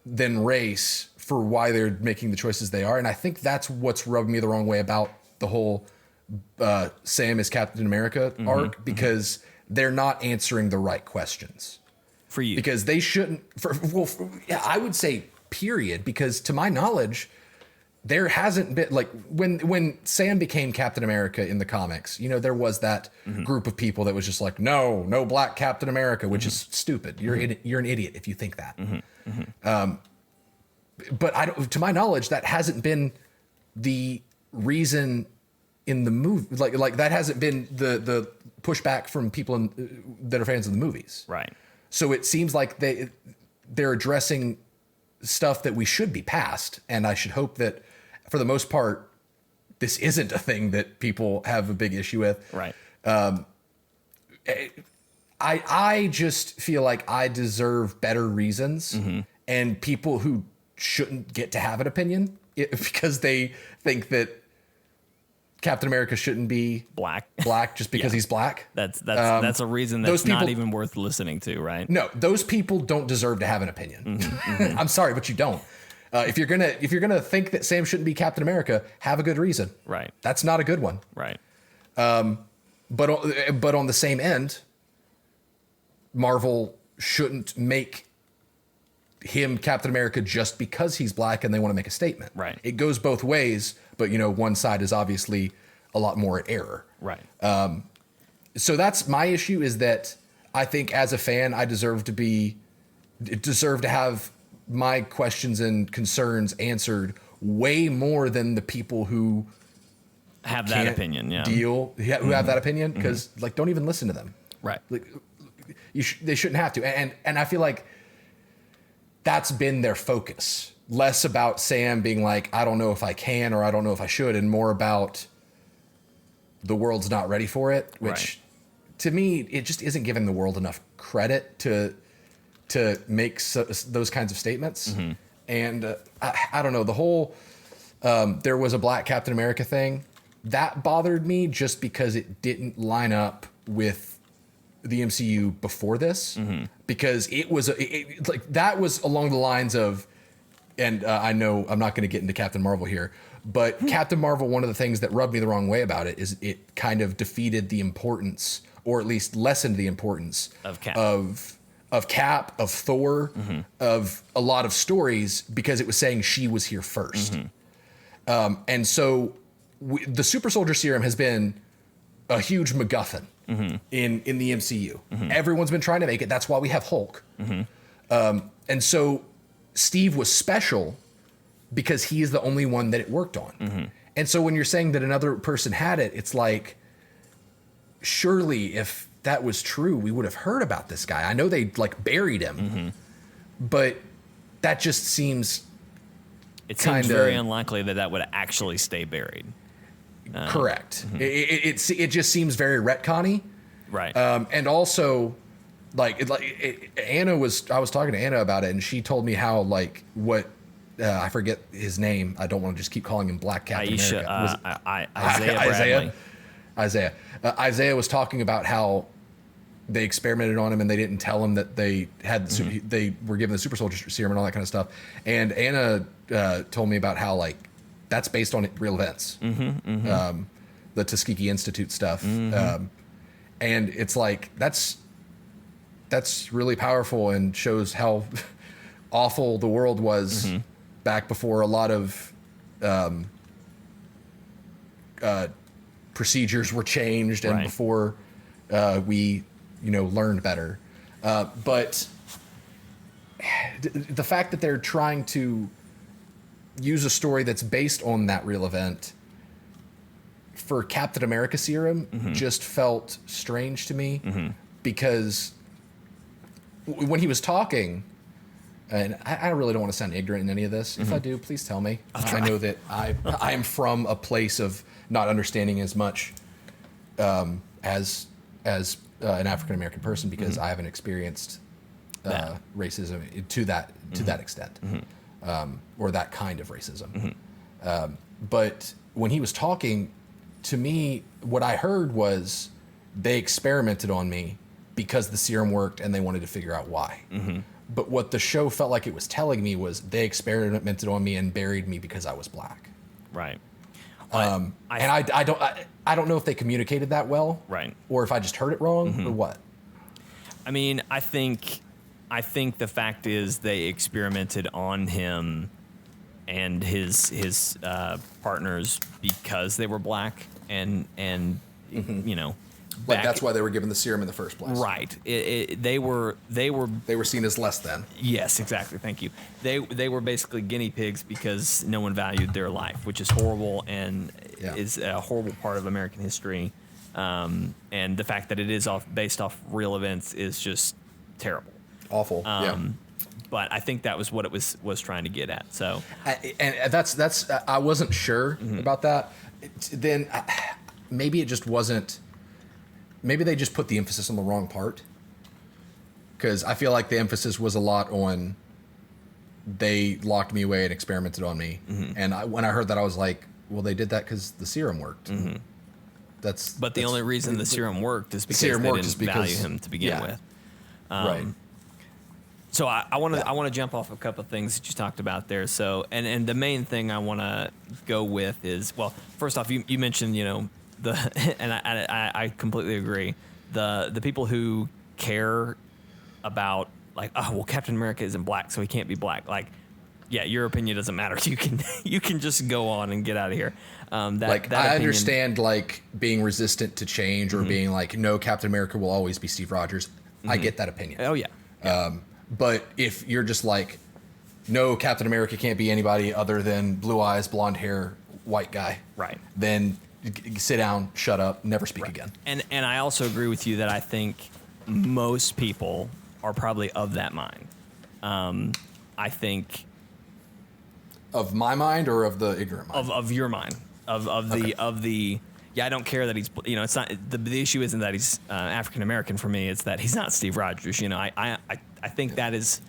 Speaker 2: than race for why they're making the choices they are. And I think that's what's rubbed me the wrong way about the whole Sam is Captain America arc, because they're not answering the right questions.
Speaker 1: For you.
Speaker 2: Because they shouldn't, I would say period, because to my knowledge, there hasn't been, like, when Sam became Captain America in the comics, there was that group of people that was just like, no black Captain America, which is stupid. You're an idiot if you think that. But to my knowledge, that hasn't been the reason in the movie. Like that hasn't been the pushback from people that are fans of the movies.
Speaker 1: Right.
Speaker 2: So it seems like they're addressing stuff that we should be past, and I should hope that for the most part, this isn't a thing that people have a big issue with.
Speaker 1: Right.
Speaker 2: I just feel like I deserve better reasons, and people who shouldn't get to have an opinion because they think that Captain America shouldn't be
Speaker 1: Black
Speaker 2: just because he's black.
Speaker 1: That's a reason that's not even worth listening to, right?
Speaker 2: No, those people don't deserve to have an opinion. I'm sorry, but you don't. If you're gonna think that Sam shouldn't be Captain America, have a good reason.
Speaker 1: Right.
Speaker 2: That's not a good one.
Speaker 1: Right.
Speaker 2: But on the same end, Marvel shouldn't make him Captain America just because he's black and they want to make a statement.
Speaker 1: Right.
Speaker 2: It goes both ways, but one side is obviously a lot more at error.
Speaker 1: Right.
Speaker 2: So that's my issue, is that I think as a fan, I deserve to have my questions and concerns answered way more than the people who
Speaker 1: have that opinion,
Speaker 2: who have that opinion, because don't even listen to them.
Speaker 1: Right.
Speaker 2: Like, they shouldn't have to. And I feel like that's been their focus. Less about Sam being like, I don't know if I can or I don't know if I should, and more about the world's not ready for it, which to me, it just isn't giving the world enough credit to make those kinds of statements. And I don't know, the whole there was a black Captain America thing, that bothered me just because it didn't line up with the MCU before this, because it was that was along the lines of, and I know I'm not going to get into Captain Marvel here, but Captain Marvel, one of the things that rubbed me the wrong way about it is it kind of defeated the importance, or at least lessened the importance
Speaker 1: of Cap.
Speaker 2: Of Cap, of Thor, of a lot of stories, because it was saying she was here first. And so the super soldier serum has been a huge MacGuffin in the MCU. Everyone's been trying to make it. That's why we have Hulk. And so Steve was special because he is the only one that it worked on. And so when you're saying that another person had it, it's like, surely if that was true, we would have heard about this guy. I know they buried him, but that just seems
Speaker 1: it seems very unlikely that would actually stay buried.
Speaker 2: Correct. It just seems very retconny.
Speaker 1: Right.
Speaker 2: And also Anna was, I was talking to Anna about it, and she told me how I forget his name. I don't want to just keep calling him Black Captain America.
Speaker 1: Isaiah Bradley.
Speaker 2: Isaiah was talking about how they experimented on him and they didn't tell him that they had they were given the super soldier serum and all that kind of stuff. And Anna told me about how that's based on real events. The Tuskegee Institute stuff. And it's that's really powerful and shows how awful the world was back before a lot of procedures were changed and before we learned better. But the fact that they're trying to use a story that's based on that real event for Captain America serum just felt strange to me, because when he was talking, and I really don't want to sound ignorant in any of this. If I do, please tell me. I know that I am from a place of not understanding as much as an African American person, because I haven't experienced racism to that extent, or that kind of racism. But when he was talking to me, what I heard was they experimented on me because the serum worked and they wanted to figure out why. But what the show felt like it was telling me was they experimented on me and buried me because I was black.
Speaker 1: Right.
Speaker 2: And I don't know if they communicated that well,
Speaker 1: right,
Speaker 2: or if I just heard it wrong, or what.
Speaker 1: I mean, I think the fact is they experimented on him and his partners because they were black, and
Speaker 2: that's why they were given the serum in the first place.
Speaker 1: Right. They were
Speaker 2: seen as less than.
Speaker 1: Yes, exactly. Thank you. They were basically guinea pigs because no one valued their life, which is horrible and is a horrible part of American history. And the fact that it is based off real events is just terrible.
Speaker 2: Awful.
Speaker 1: But I think that was what it was trying to get at. So,
Speaker 2: and that's I wasn't sure about that. Then maybe it just wasn't. Maybe they just put the emphasis on the wrong part, because I feel like the emphasis was a lot on they locked me away and experimented on me. And when I heard that, I was like, Well, they did that because the serum worked.
Speaker 1: Mm-hmm. But the
Speaker 2: that's,
Speaker 1: only reason the serum worked is because
Speaker 2: serum
Speaker 1: they
Speaker 2: worked
Speaker 1: didn't
Speaker 2: is because-
Speaker 1: value him to begin with.
Speaker 2: Right.
Speaker 1: So I want to jump off a couple of things that you talked about there. So and the main thing I want to go with is, well, first off, you mentioned, you know, and I completely agree. The people who care about, like, oh, well, Captain America isn't black, so he can't be black. Like, yeah, your opinion doesn't matter. You can just go on and get out of here.
Speaker 2: I understand, like, being resistant to change or being like, no, Captain America will always be Steve Rogers. I get that opinion.
Speaker 1: Oh yeah.
Speaker 2: But if you're just like, no, Captain America can't be anybody other than blue eyes, blonde hair, white guy.
Speaker 1: Right.
Speaker 2: Then sit down, shut up, never speak again.
Speaker 1: And I also agree with you that I think most people are probably of that mind. I think
Speaker 2: of my mind or of the ignorant mind?
Speaker 1: Of your mind. Of the yeah, I don't care that he's, you know, it's not, the issue isn't that he's African American for me, it's that he's not Steve Rogers. You know, I think that is,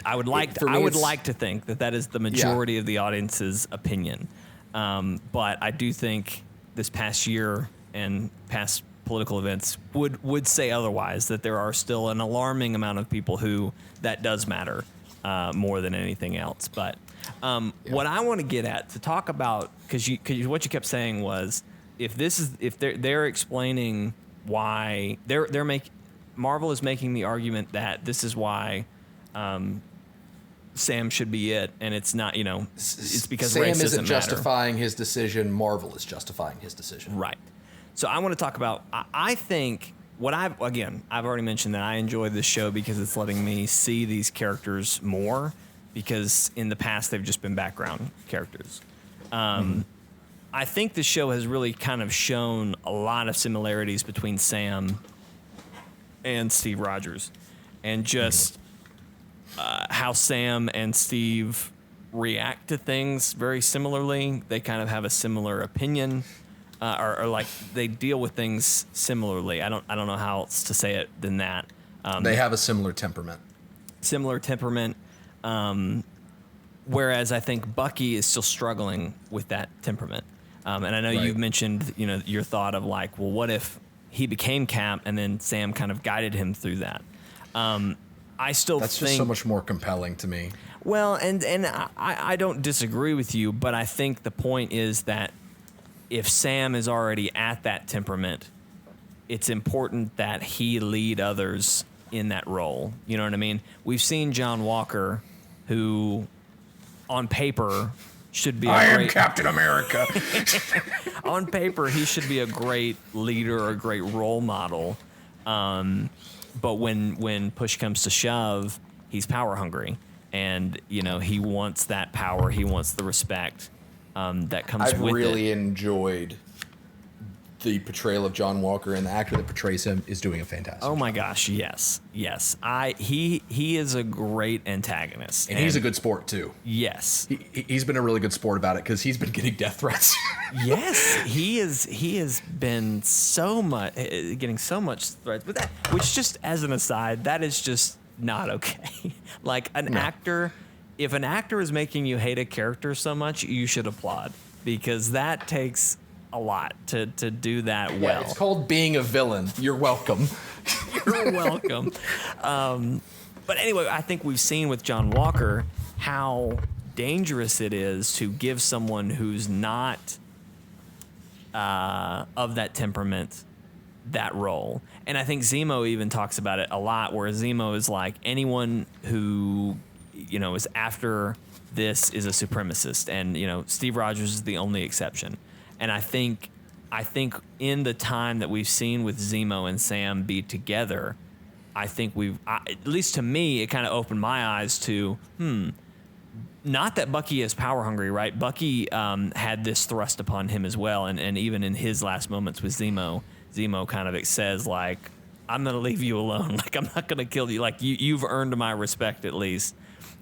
Speaker 1: I would like to think that is the majority of the audience's opinion. But I do think this past year and past political events would say otherwise, that there are still an alarming amount of people who that does matter more than anything else. But what I want to get at to talk about, because what you kept saying was, if they're explaining why Marvel is making the argument that this is why Sam should be it, and it's not, you know, it's because
Speaker 2: Sam
Speaker 1: race
Speaker 2: isn't
Speaker 1: doesn't
Speaker 2: justifying his decision. Marvel is justifying his decision.
Speaker 1: Right. So I want to talk about, I think what I've already mentioned that I enjoy this show because it's letting me see these characters more, because in the past they've just been background characters. I think the show has really kind of shown a lot of similarities between Sam and Steve Rogers, and just how Sam and Steve react to things very similarly. They kind of have a similar opinion, or like they deal with things similarly. I don't know how else to say it than that.
Speaker 2: They have a similar temperament.
Speaker 1: Whereas I think Bucky is still struggling with that temperament. And I know you've mentioned, you know, your thought of like, well, what if he became Cap and then Sam kind of guided him through that? I still
Speaker 2: That's
Speaker 1: think
Speaker 2: just so much more compelling to me.
Speaker 1: Well, and I don't disagree with you, but I think the point is that if Sam is already at that temperament, it's important that he lead others in that role. You know what I mean? We've seen John Walker, who on paper should be
Speaker 2: I am Captain America.
Speaker 1: On paper, he should be a great leader or a great role model. But when push comes to shove, he's power hungry. And, you know, he wants that power. He wants the respect that comes with it.
Speaker 2: I've really enjoyed the portrayal of John Walker, and the actor that portrays him is doing a fantastic job.
Speaker 1: Oh my gosh, yes. He is a great antagonist,
Speaker 2: and he's a good sport too.
Speaker 1: Yes,
Speaker 2: he's been a really good sport about it because he's been getting death threats.
Speaker 1: Yes, he has been getting so much threats. But that, which, just as an aside, that is just not okay. Like actor, if an actor is making you hate a character so much, you should applaud, because that takes a lot to do that well.
Speaker 2: It's called being a villain. You're welcome.
Speaker 1: You're welcome. But anyway, I think we've seen with John Walker how dangerous it is to give someone who's not of that temperament that role. And I think Zemo even talks about it a lot, where Zemo is like, anyone who, you know, is after this is a supremacist, and, you know, Steve Rogers is the only exception. And I think in the time that we've seen with Zemo and Sam be together, I think at least to me, it kind of opened my eyes to, not that Bucky is power hungry, right? Bucky had this thrust upon him as well. And even in his last moments with Zemo kind of says, like, I'm going to leave you alone. Like, I'm not going to kill you. Like, you've earned my respect, at least.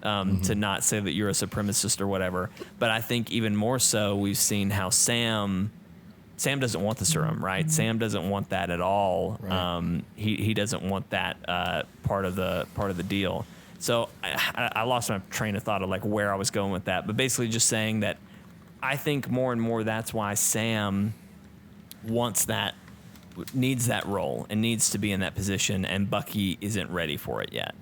Speaker 1: To not say that you're a supremacist or whatever. But I think even more so, we've seen how Sam doesn't want the serum, right? Sam doesn't want that at all. Right. He doesn't want that part of the deal. So I lost my train of thought of like where I was going with that. But basically just saying that I think more and more that's why Sam needs that role and needs to be in that position, and Bucky isn't ready for it yet.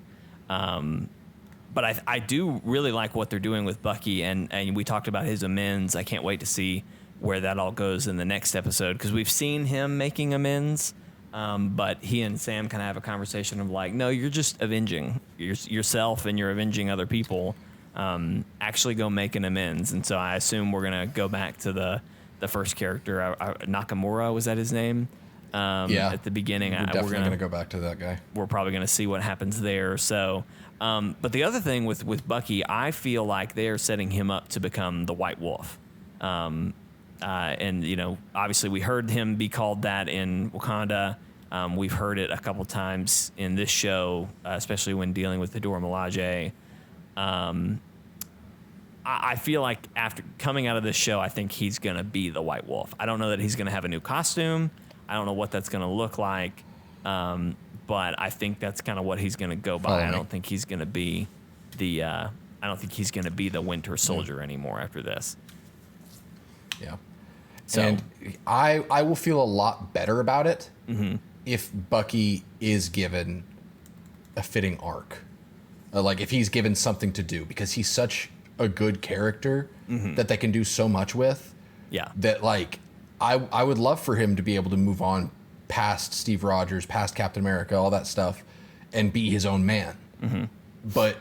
Speaker 1: But I do really like what they're doing with Bucky, and we talked about his amends. I can't wait to see where that all goes in the next episode, because we've seen him making amends, but he and Sam kind of have a conversation of like, no, you're just avenging yourself and you're avenging other people. Actually go make an amends. And so I assume we're going to go back to the first character, Nakamura, was that his name? At the beginning.
Speaker 2: We're definitely going to go back to that guy.
Speaker 1: We're probably going to see what happens there. So, but the other thing with Bucky, I feel like they're setting him up to become the White Wolf. And, obviously we heard him be called that in Wakanda. We've heard it a couple times in this show, especially when dealing with the Dora Milaje. I feel like after coming out of this show, I think he's going to be the White Wolf. I don't know that he's going to have a new costume. I don't know what that's going to look like. But I think that's kind of what he's going to go by. I don't think he's going to be the Winter Soldier anymore after this.
Speaker 2: Yeah.
Speaker 1: So,
Speaker 2: and I will feel a lot better about it if Bucky is given a fitting arc. Like if he's given something to do, because he's such a good character that they can do so much with.
Speaker 1: Yeah.
Speaker 2: That like I would love for him to be able to move on past Steve Rogers, past Captain America, all that stuff, and be his own man. But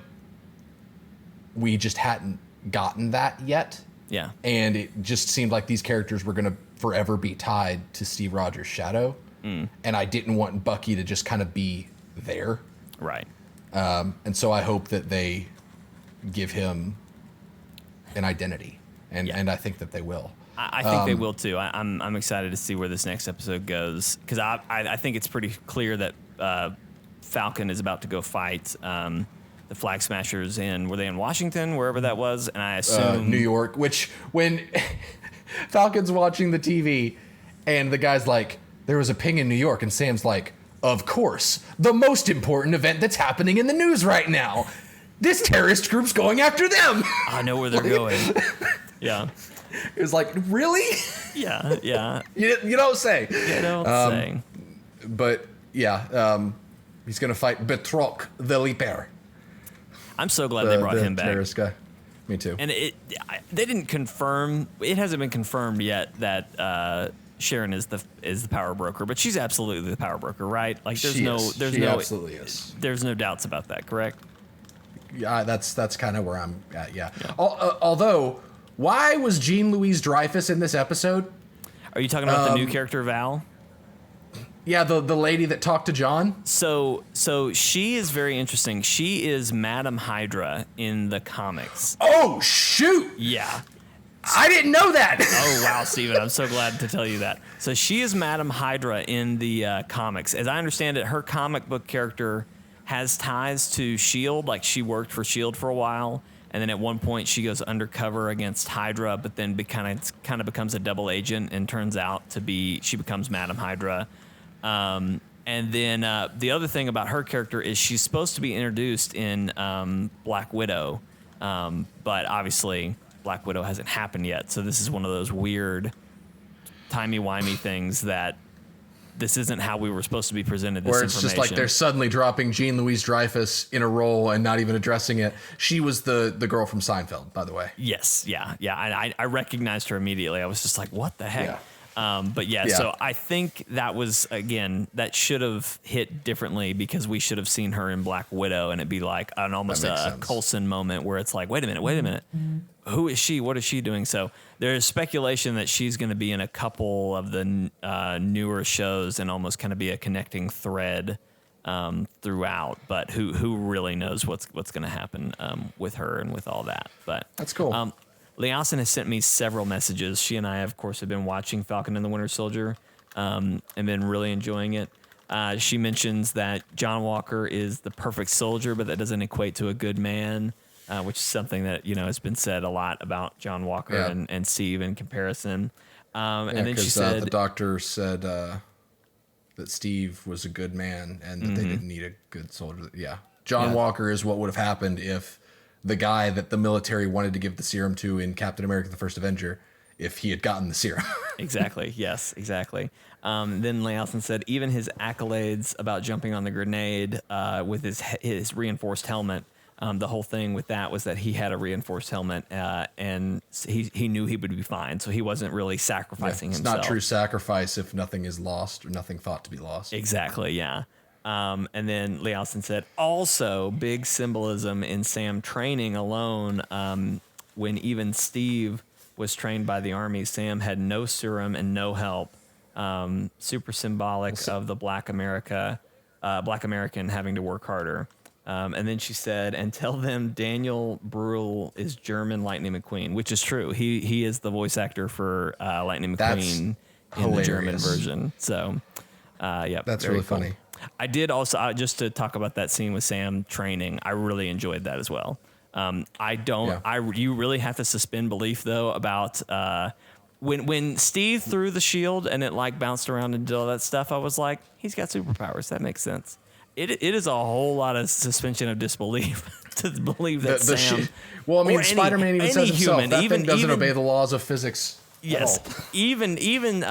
Speaker 2: we just hadn't gotten that yet.
Speaker 1: Yeah.
Speaker 2: And it just seemed like these characters were going to forever be tied to Steve Rogers' shadow. And I didn't want Bucky to just kind of be there.
Speaker 1: Right.
Speaker 2: And so I hope that they give him an identity. And I think that they will.
Speaker 1: I think they will too. I'm excited to see where this next episode goes, because I think it's pretty clear that Falcon is about to go fight the Flag Smashers were they in Washington, wherever that was, and I assume
Speaker 2: New York. Which when Falcon's watching the TV and the guy's like, there was a ping in New York, and Sam's like, of course, the most important event that's happening in the news right now. This terrorist group's going after them.
Speaker 1: I know where they're going. Yeah.
Speaker 2: It was like, really?
Speaker 1: Yeah, yeah.
Speaker 2: You don't say.
Speaker 1: You don't say.
Speaker 2: But yeah, he's gonna fight Betrock the Leaper.
Speaker 1: I'm so glad they brought him back.
Speaker 2: Terrorist guy. Me too.
Speaker 1: And they didn't confirm. It hasn't been confirmed yet that Sharon is the power broker, but she's absolutely the power broker, right? Like she
Speaker 2: absolutely is.
Speaker 1: There's no doubts about that, correct?
Speaker 2: Yeah, that's kind of where I'm at. Yeah. Although, why was Jean-Louise Dreyfus in this episode?
Speaker 1: Are you talking about the new character Val?
Speaker 2: Yeah, the lady that talked to John.
Speaker 1: So she is very interesting. She is Madam Hydra in the comics.
Speaker 2: Oh shoot!
Speaker 1: Yeah.
Speaker 2: I didn't know that.
Speaker 1: Oh, wow, Steven. I'm so glad to tell you that. So she is Madam Hydra in the comics. As I understand it, her comic book character has ties to S.H.I.E.L.D. Like, she worked for S.H.I.E.L.D. for a while, and then at one point she goes undercover against Hydra, but then kind of becomes a double agent, and turns out she becomes Madam Hydra. And then the other thing about her character is she's supposed to be introduced in Black Widow, but obviously Black Widow hasn't happened yet, so this is one of those weird timey-wimey things that this isn't how we were supposed to be presented this
Speaker 2: Where it's just like they're suddenly dropping Jean-Louise Dreyfus in a role and not even addressing it. She was the girl from Seinfeld, by the way.
Speaker 1: Yes, yeah. I recognized her immediately. I was just like, what the heck?
Speaker 2: Yeah.
Speaker 1: But yeah, so I think that was, again, that should have hit differently, because we should have seen her in Black Widow, and it'd be like an almost a Coulson moment where it's like, wait a minute. Who is she? What is she doing? So there's speculation that she's going to be in a couple of the newer shows and almost kind of be a connecting thread throughout. But who really knows what's going to happen with her and with all that? But
Speaker 2: that's cool.
Speaker 1: Leosin has sent me several messages. She and I, of course, have been watching Falcon and the Winter Soldier and been really enjoying it. She mentions that John Walker is the perfect soldier, but that doesn't equate to a good man, which is something that has been said a lot about John Walker and Steve in comparison. And then she said
Speaker 2: the doctor said that Steve was a good man and that they didn't need a good soldier. Yeah, John Walker is what would have happened if the guy that the military wanted to give the serum to in Captain America: The First Avenger if he had gotten the serum.
Speaker 1: Exactly. Yes, exactly. Then Lealson said even his accolades about jumping on the grenade with his reinforced helmet, the whole thing with that was that he had a reinforced helmet and he knew he would be fine. So he wasn't really sacrificing himself.
Speaker 2: It's not true sacrifice if nothing is lost or nothing thought to be lost.
Speaker 1: Exactly, yeah. And then Lealson said also big symbolism in Sam training alone. When even Steve was trained by the Army, Sam had no serum and no help. Super symbolic of the Black American having to work harder. And then she said, and tell them Daniel Bruhl is German Lightning McQueen, which is true. He is the voice actor for Lightning McQueen in the German version. So, yeah,
Speaker 2: that's really
Speaker 1: cool.
Speaker 2: funny.
Speaker 1: I did also, just to talk about that scene with Sam training, I really enjoyed that as well. You really have to suspend belief though about when Steve threw the shield and it like bounced around and did all that stuff. I was like, he's got superpowers. That makes sense. It is a whole lot of suspension of disbelief to believe that Sam.
Speaker 2: Well, I mean, Spider-Man even says himself that thing doesn't obey the laws of physics.
Speaker 1: Yes, even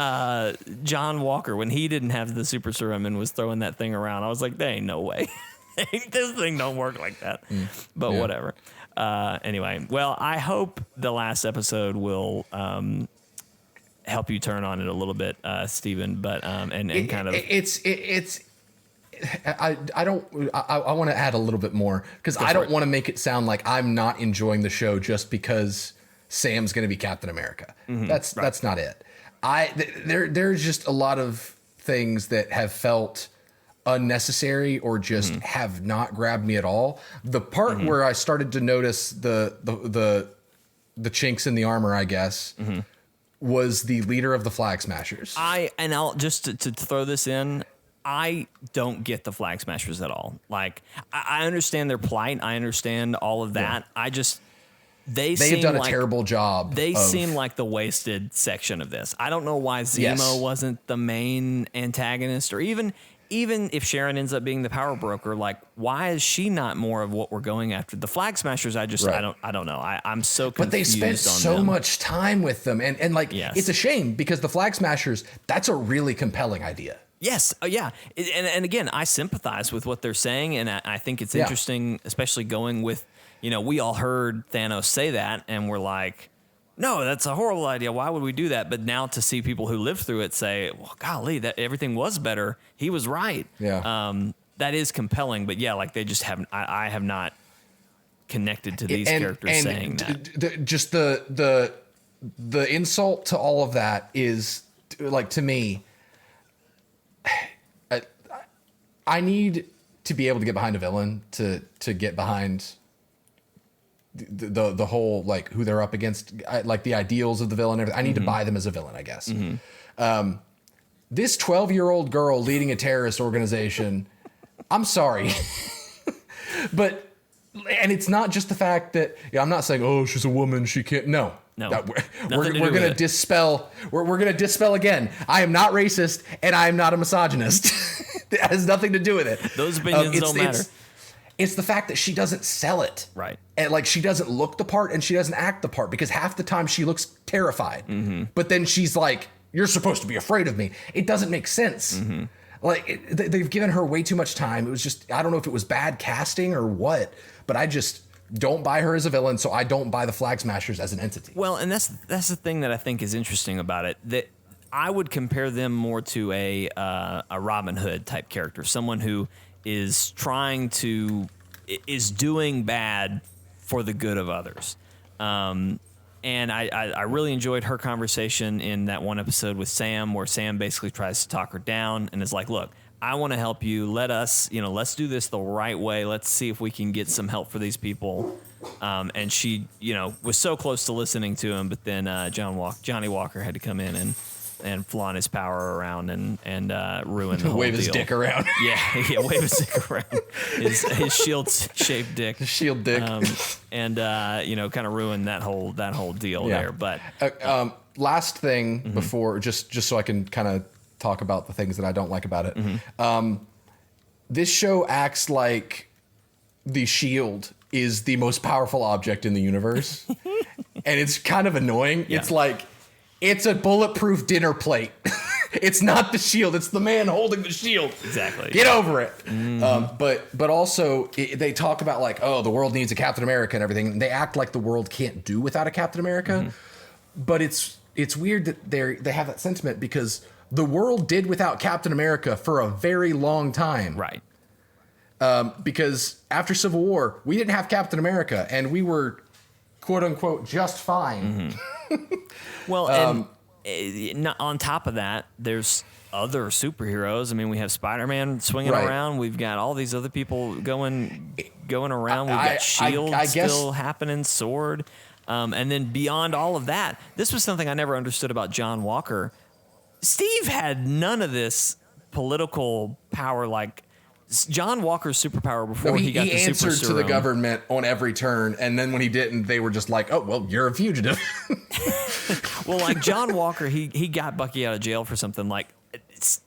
Speaker 1: John Walker, when he didn't have the super serum and was throwing that thing around, I was like, there ain't no way. This thing don't work like that. But whatever. Anyway, well, I hope the last episode will help you turn on it a little bit, Stephen. But I
Speaker 2: want to add a little bit more because I don't want to make it sound like I'm not enjoying the show just because Sam's going to be Captain America. That's not it. There's just a lot of things that have felt unnecessary or just have not grabbed me at all. The part where I started to notice the chinks in the armor, I guess, was the leader of the Flag Smashers.
Speaker 1: I'll just to throw this in, I don't get the Flag Smashers at all. Like I understand their plight. I understand all of that. Yeah. They have done a terrible job. They seem like the wasted section of this. I don't know why Zemo wasn't the main antagonist, or even if Sharon ends up being the power broker, like why is she not more of what we're going after? The Flag Smashers, I don't know. I'm so confused.
Speaker 2: But they spent so much time with them, and it's a shame because the Flag Smashers, that's a really compelling idea.
Speaker 1: Yes, yeah, and again, I sympathize with what they're saying, and I think it's interesting, especially going with. We all heard Thanos say that, and we're like, no, that's a horrible idea. Why would we do that? But now to see people who lived through it say, well, golly, that everything was better. He was right.
Speaker 2: Yeah.
Speaker 1: That is compelling. But yeah, like they just haven't. I have not connected to these characters saying that.
Speaker 2: Just the insult to all of that is like, to me, I need to be able to get behind a villain to get behind the whole, like, who they're up against, like the ideals of the villain. I need to buy them as a villain, I guess. This 12-year-old girl leading a terrorist organization, I'm sorry. And it's not just the fact that, I'm not saying, oh, she's a woman, she can't. No. We're going to dispel. We're going to dispel again. I am not racist and I am not a misogynist. It has nothing to do with it.
Speaker 1: Those opinions don't matter.
Speaker 2: It's the fact that she doesn't sell it.
Speaker 1: Right.
Speaker 2: And like, she doesn't look the part and she doesn't act the part, because half the time she looks terrified. But then she's like, you're supposed to be afraid of me. It doesn't make sense. Like, they've given her way too much time. It was just, I don't know if it was bad casting or what, but I just don't buy her as a villain. So I don't buy the Flag Smashers as an entity.
Speaker 1: Well, and that's the thing that I think is interesting about it, that I would compare them more to a Robin Hood type character, someone who is doing bad for the good of others. And I really enjoyed her conversation in that one episode with Sam, where Sam basically tries to talk her down and is like, look, I want to help you. Let's do this the right way. Let's see if we can get some help for these people. And she, was so close to listening to him, but then Johnny Walker had to come in and flaunt his power around and ruin the whole
Speaker 2: wave
Speaker 1: deal.
Speaker 2: His dick around.
Speaker 1: Yeah, wave his dick around. His shield-shaped dick.
Speaker 2: His shield dick.
Speaker 1: Kind of ruin that whole deal there. But
Speaker 2: last thing before, just so I can kind of talk about the things that I don't like about it. This show acts like the shield is the most powerful object in the universe. And it's kind of annoying. Yeah. It's like, It's a bulletproof dinner plate. It's not the shield. It's the man holding the shield.
Speaker 1: Exactly.
Speaker 2: Get over it. But also they talk about like, oh, the world needs a Captain America and everything. And they act like the world can't do without a Captain America. But it's weird that they have that sentiment because the world did without Captain America for a very long time.
Speaker 1: Right.
Speaker 2: Because after Civil War, we didn't have Captain America and we were quote unquote just fine.
Speaker 1: Well, on top of that, there's other superheroes. I mean, we have Spider-Man swinging around. We've got all these other people going around. We've got Shield still happening, Sword. And then beyond all of that, this was something I never understood about John Walker. Steve had none of this political power like John Walker's superpower before he got the super
Speaker 2: answered
Speaker 1: serum.
Speaker 2: to the government on every turn, and then when he didn't, they were just like, "Oh, well, you're a fugitive."
Speaker 1: Well, like John Walker, he got Bucky out of jail for something. Like,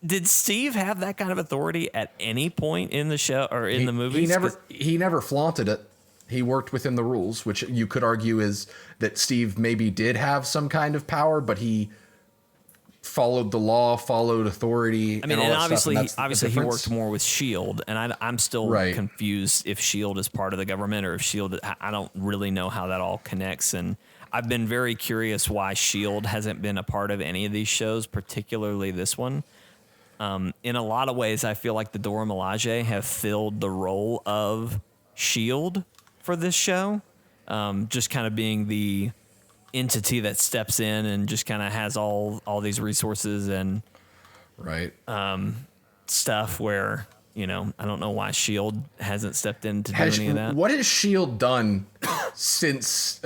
Speaker 1: did Steve have that kind of authority at any point in the show or in the movies?
Speaker 2: He never flaunted it. He worked within the rules, which you could argue is that Steve maybe did have some kind of power, but he followed the law, followed authority.
Speaker 1: I mean,
Speaker 2: and
Speaker 1: obviously he worked
Speaker 2: difference.
Speaker 1: more with Shield, and I'm still confused if Shield is part of the government or if Shield. I don't really know how that all connects, and I've been very curious why Shield hasn't been a part of any of these shows, particularly this one. In a lot of ways, I feel like the Dora Milaje have filled the role of Shield for this show, just kind of being the entity that steps in and just kind of has all these resources and stuff where, you know, I don't know why Shield hasn't stepped in to do any of that.
Speaker 2: What has Shield done since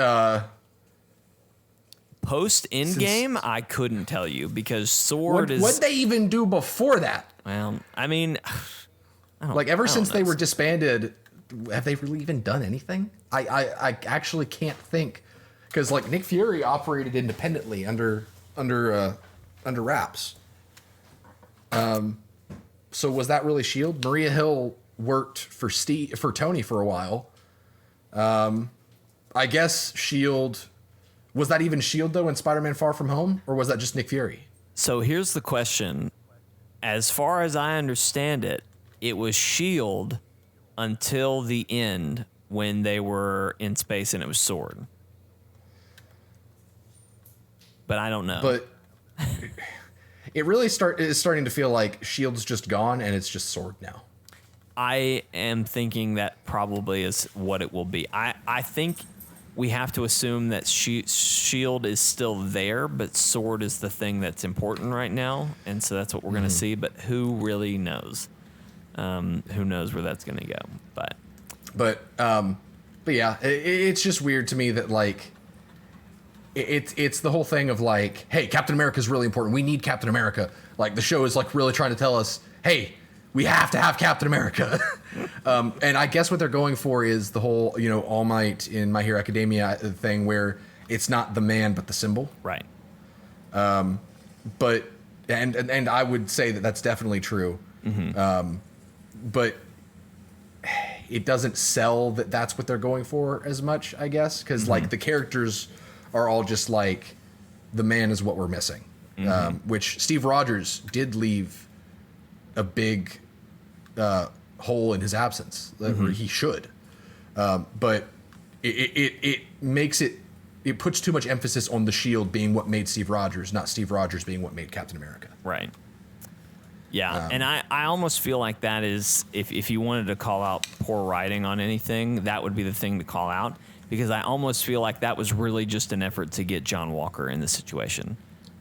Speaker 1: post Endgame? I couldn't tell you because Sword is.
Speaker 2: What'd they even do before that?
Speaker 1: Well, I mean,
Speaker 2: ever since they were disbanded, have they really even done anything? I actually can't think. Because like Nick Fury operated independently under wraps. So was that really Shield? Maria Hill worked for Tony for a while. I guess Shield was that even Shield though in Spider-Man Far From Home, or was that just Nick Fury?
Speaker 1: So here's the question: as far as I understand it, it was Shield until the end when they were in space and it was Sword. But I don't know.
Speaker 2: But it really is starting to feel like Shield's just gone and it's just Sword now.
Speaker 1: I am thinking that probably is what it will be. I think we have to assume that Shield is still there, but Sword is the thing that's important right now, and so that's what we're going to see. But who really knows? Who knows where that's going to go?
Speaker 2: But yeah, it's just weird to me that like. It's the whole thing of like, hey, Captain America is really important. We need Captain America. Like the show is like really trying to tell us, hey, we have to have Captain America. And I guess what they're going for is the whole, you know, All Might in My Hero Academia thing where it's not the man but the symbol.
Speaker 1: Right.
Speaker 2: But and I would say that that's definitely true. But it doesn't sell that that's what they're going for as much, I guess, because like the characters are all just like the man is what we're missing, which Steve Rogers did leave a big hole in his absence where he should, but it makes it puts too much emphasis on the Shield being what made Steve Rogers, not Steve Rogers being what made Captain America.
Speaker 1: Right. Yeah, and I almost feel like that is if you wanted to call out poor writing on anything, that would be the thing to call out. Because I almost feel like that was really just an effort to get John Walker in the situation.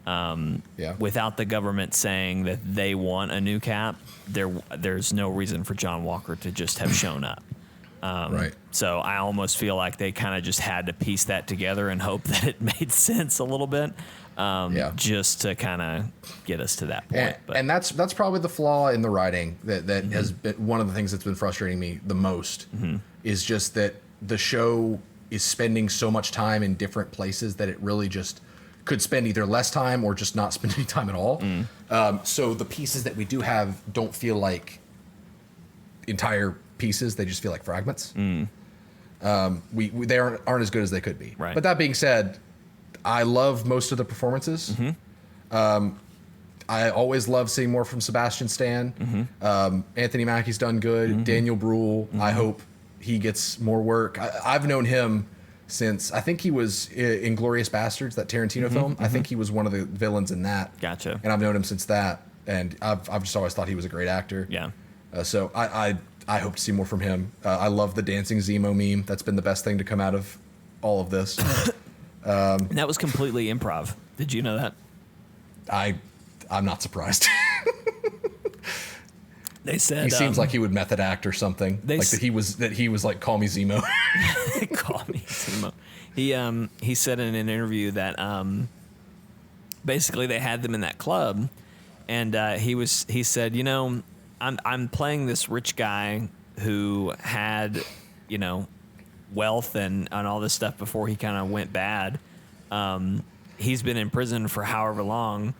Speaker 1: Without the government saying that they want a new Cap, there's no reason for John Walker to just have shown up. So I almost feel like they kind of just had to piece that together and hope that it made sense a little bit, just to kind of get us to that point.
Speaker 2: And that's probably the flaw in the writing that has been one of the things that's been frustrating me the most is just that the show is spending so much time in different places that it really just could spend either less time or just not spend any time at all. So the pieces that we do have don't feel like entire pieces; they just feel like fragments. They aren't as good as they could be.
Speaker 1: Right.
Speaker 2: But that being said, I love most of the performances. I always love seeing more from Sebastian Stan. Anthony Mackie's done good. Daniel Bruhl, I hope he gets more work. I've known him since, I think he was in Glorious Bastards, that Tarantino film. I think he was one of the villains in that.
Speaker 1: Gotcha.
Speaker 2: And I've known him since that. And I've just always thought he was a great actor.
Speaker 1: Yeah.
Speaker 2: So I hope to see more from him. I love the dancing Zemo meme. That's been the best thing to come out of all of this.
Speaker 1: And that was completely improv. Did you know that?
Speaker 2: I'm not surprised.
Speaker 1: They said
Speaker 2: he seems like he would method act or something. Like that he was like, call me Zemo.
Speaker 1: Call me Zemo. He said in an interview that basically they had them in that club, and he said, you know, I'm playing this rich guy who had, you know, wealth and all this stuff before he kind of went bad. He's been in prison for however long.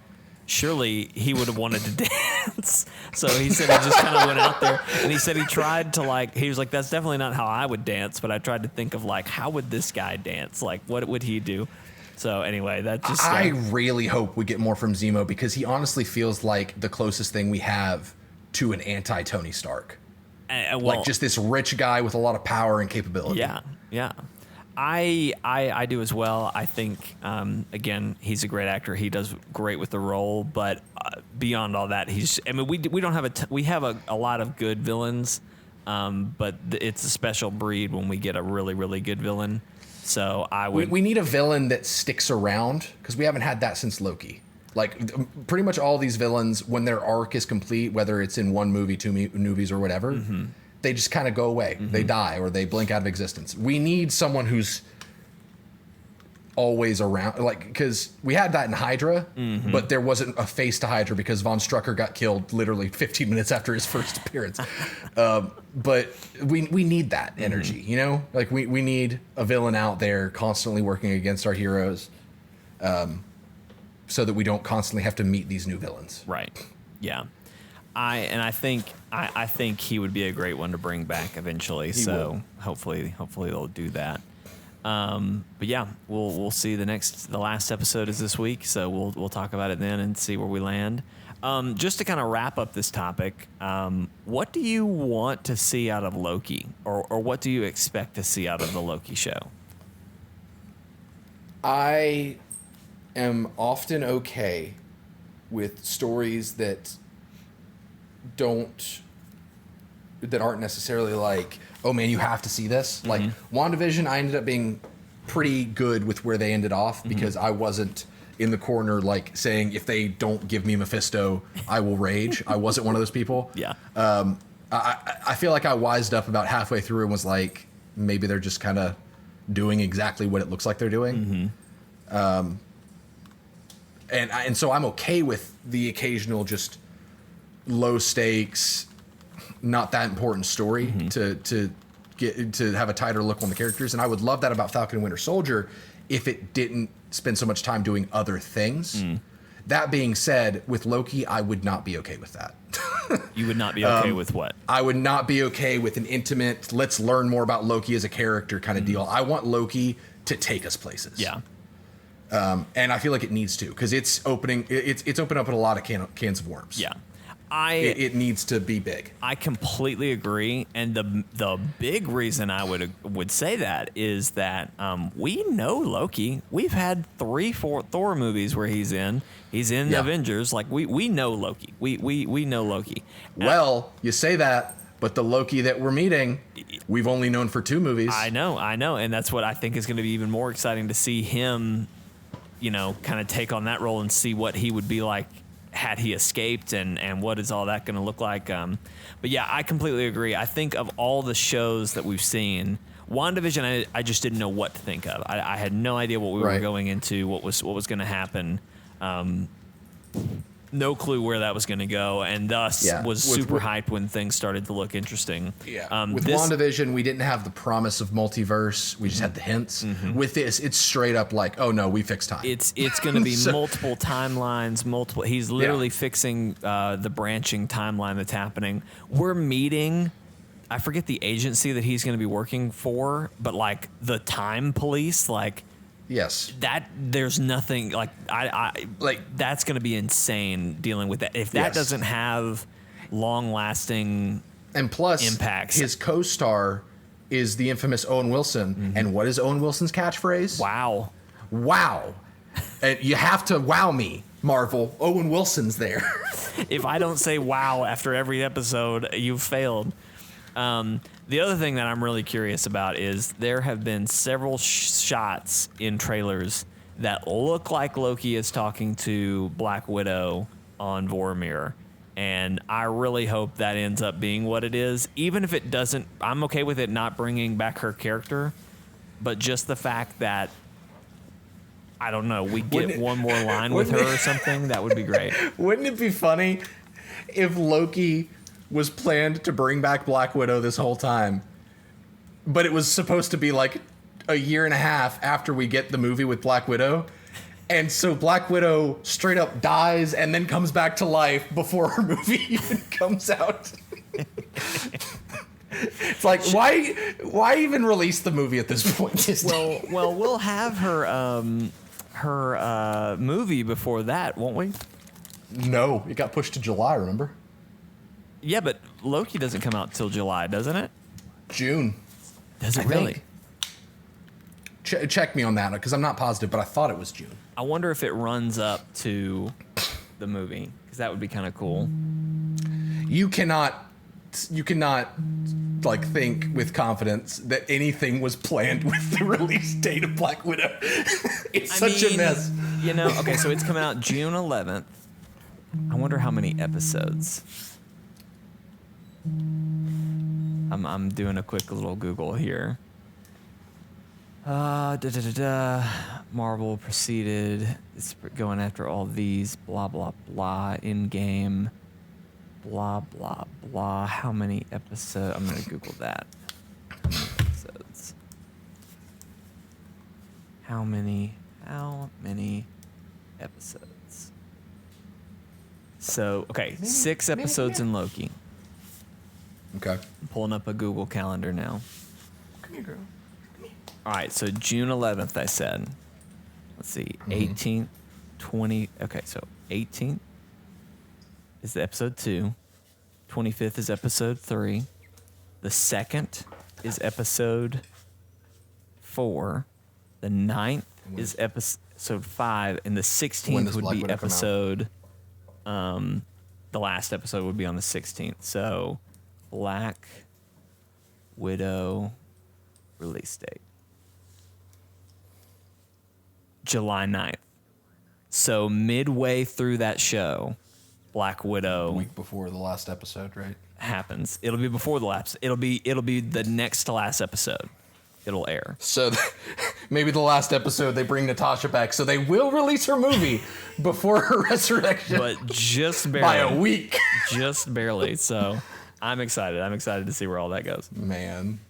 Speaker 1: Surely he would have wanted to dance. So he said he just kind of went out there, and he said he tried to he was like, that's definitely not how I would dance, but I tried to think of how would this guy dance? Like, what would he do? So anyway, that just...
Speaker 2: I really hope we get more from Zemo, because he honestly feels like the closest thing we have to an anti-Tony Stark. Like just this rich guy with a lot of power and capability.
Speaker 1: Yeah, yeah. I do as well. I think, again, he's a great actor. He does great with the role, but beyond all that, we don't have we have a lot of good villains, but it's a special breed when we get a really, really good villain. So we need
Speaker 2: a villain that sticks around, because we haven't had that since Loki. Like pretty much all these villains, when their arc is complete, whether it's in one movie, two movies, or whatever, they just kind of go away. They die, or they blink out of existence. We need someone who's always around, because we had that in Hydra, but there wasn't a face to Hydra because Von Strucker got killed literally 15 minutes after his first appearance. But we need that energy, you know? Like we need a villain out there constantly working against our heroes, so that we don't constantly have to meet these new villains.
Speaker 1: Right. Yeah. I think he would be a great one to bring back eventually. So hopefully they'll do that. But yeah, we'll see. The last episode is this week, so we'll talk about it then and see where we land. Just to kind of wrap up this topic, what do you want to see out of Loki, or what do you expect to see out of the Loki show?
Speaker 2: I am often okay with stories that aren't necessarily like, oh man, you have to see this. Like WandaVision, I ended up being pretty good with where they ended off, because I wasn't in the corner like saying, if they don't give me Mephisto, I will rage. I wasn't one of those people.
Speaker 1: Yeah.
Speaker 2: I feel like I wised up about halfway through and was like, maybe they're just kind of doing exactly what it looks like they're doing. And so I'm okay with the occasional just low stakes, not that important story to get to have a tighter look on the characters. And I would love that about Falcon and Winter Soldier if it didn't spend so much time doing other things. That being said, with Loki, I would not be okay with that.
Speaker 1: You would not be okay with what?
Speaker 2: I would not be okay with an intimate, let's learn more about Loki as a character kind of deal. I want Loki to take us places.
Speaker 1: Yeah.
Speaker 2: And I feel like it needs to, because it's opened up a lot of cans of worms.
Speaker 1: Yeah.
Speaker 2: It needs to be big.
Speaker 1: I completely agree, and the big reason I would say that is that we know Loki. We've had 3-4 Thor movies where he's in the Avengers. Like we know Loki. We know Loki.
Speaker 2: Well, you say that, but the Loki that we're meeting, we've only known for 2 movies.
Speaker 1: I know, and that's what I think is going to be even more exciting to see him, you know, kind of take on that role and see what he would be like had he escaped, and what is all that going to look like. But yeah, I completely agree. I think of all the shows that we've seen, WandaVision, I just didn't know what to think of. I had no idea what we were going into, what was going to happen. No clue where that was going to go, and thus was super hyped when things started to look interesting.
Speaker 2: Yeah. With WandaVision, we didn't have the promise of multiverse. We just had the hints. With this, it's straight up like, oh no, we fixed time.
Speaker 1: It's going to be multiple timelines, multiple. He's literally fixing the branching timeline that's happening. We're meeting, I forget the agency that he's going to be working for, but like the time police, like
Speaker 2: Yes.
Speaker 1: That there's nothing like I
Speaker 2: Like,
Speaker 1: that's going to be insane dealing with that. If that
Speaker 2: Yes.
Speaker 1: doesn't have long lasting
Speaker 2: and plus
Speaker 1: impacts.
Speaker 2: his co-star is the infamous Owen Wilson. And what is Owen Wilson's catchphrase?
Speaker 1: wow.
Speaker 2: Wow. And you have to wow me, Marvel. Owen Wilson's there.
Speaker 1: If I don't say wow after every episode, you've failed. The other thing that I'm really curious about is there have been several shots in trailers that look like Loki is talking to Black Widow on Vormir. And I really hope that ends up being what it is. Even if it doesn't, I'm okay with it not bringing back her character. But just the fact that, I don't know, we get one more line with her or something, that would be great.
Speaker 2: Wouldn't it be funny if Loki was planned to bring back Black Widow this whole time, but it was supposed to be like a year and a half after we get the movie with Black Widow? And so Black Widow straight up dies and then comes back to life before her movie even comes out. It's like, why even release the movie at this point?
Speaker 1: Well, we'll have her movie before that, won't we?
Speaker 2: No, it got pushed to July, remember?
Speaker 1: Yeah, but Loki doesn't come out till July, doesn't it?
Speaker 2: June.
Speaker 1: Does it
Speaker 2: I
Speaker 1: really?
Speaker 2: think. Check me on that, because I'm not positive, but I thought it was June.
Speaker 1: I wonder if it runs up to the movie, because that would be kind of cool.
Speaker 2: You cannot like think with confidence that anything was planned with the release date of Black Widow. It's a mess.
Speaker 1: You know, okay, so it's coming out June 11th. I wonder how many episodes. I'm doing a quick little Google here. Marvel proceeded. It's going after all these blah blah blah in game. Blah blah blah. How many episodes? I'm gonna Google that. Episodes. How many episodes? So okay, 6 episodes in Loki.
Speaker 2: Okay.
Speaker 1: I'm pulling up a Google Calendar now.
Speaker 2: Come here, girl.
Speaker 1: All right, so June 11th, I said. Let's see, 18th, 20. Okay, so 18th is the episode 2. 25th is episode 3. The 2nd is episode 4. The 9th is episode 5. And the 16th would be episode. The last episode would be on the 16th. So, Black Widow release date. July 9th. So midway through that show, Black Widow
Speaker 2: A week before the last episode, right?
Speaker 1: happens. It'll be before the last. It'll be the next to last episode. It'll air.
Speaker 2: So maybe the last episode they bring Natasha back, so they will release her movie before her resurrection.
Speaker 1: But just barely.
Speaker 2: By a week.
Speaker 1: Just barely. So I'm excited. I'm excited to see where all that goes.
Speaker 2: Man.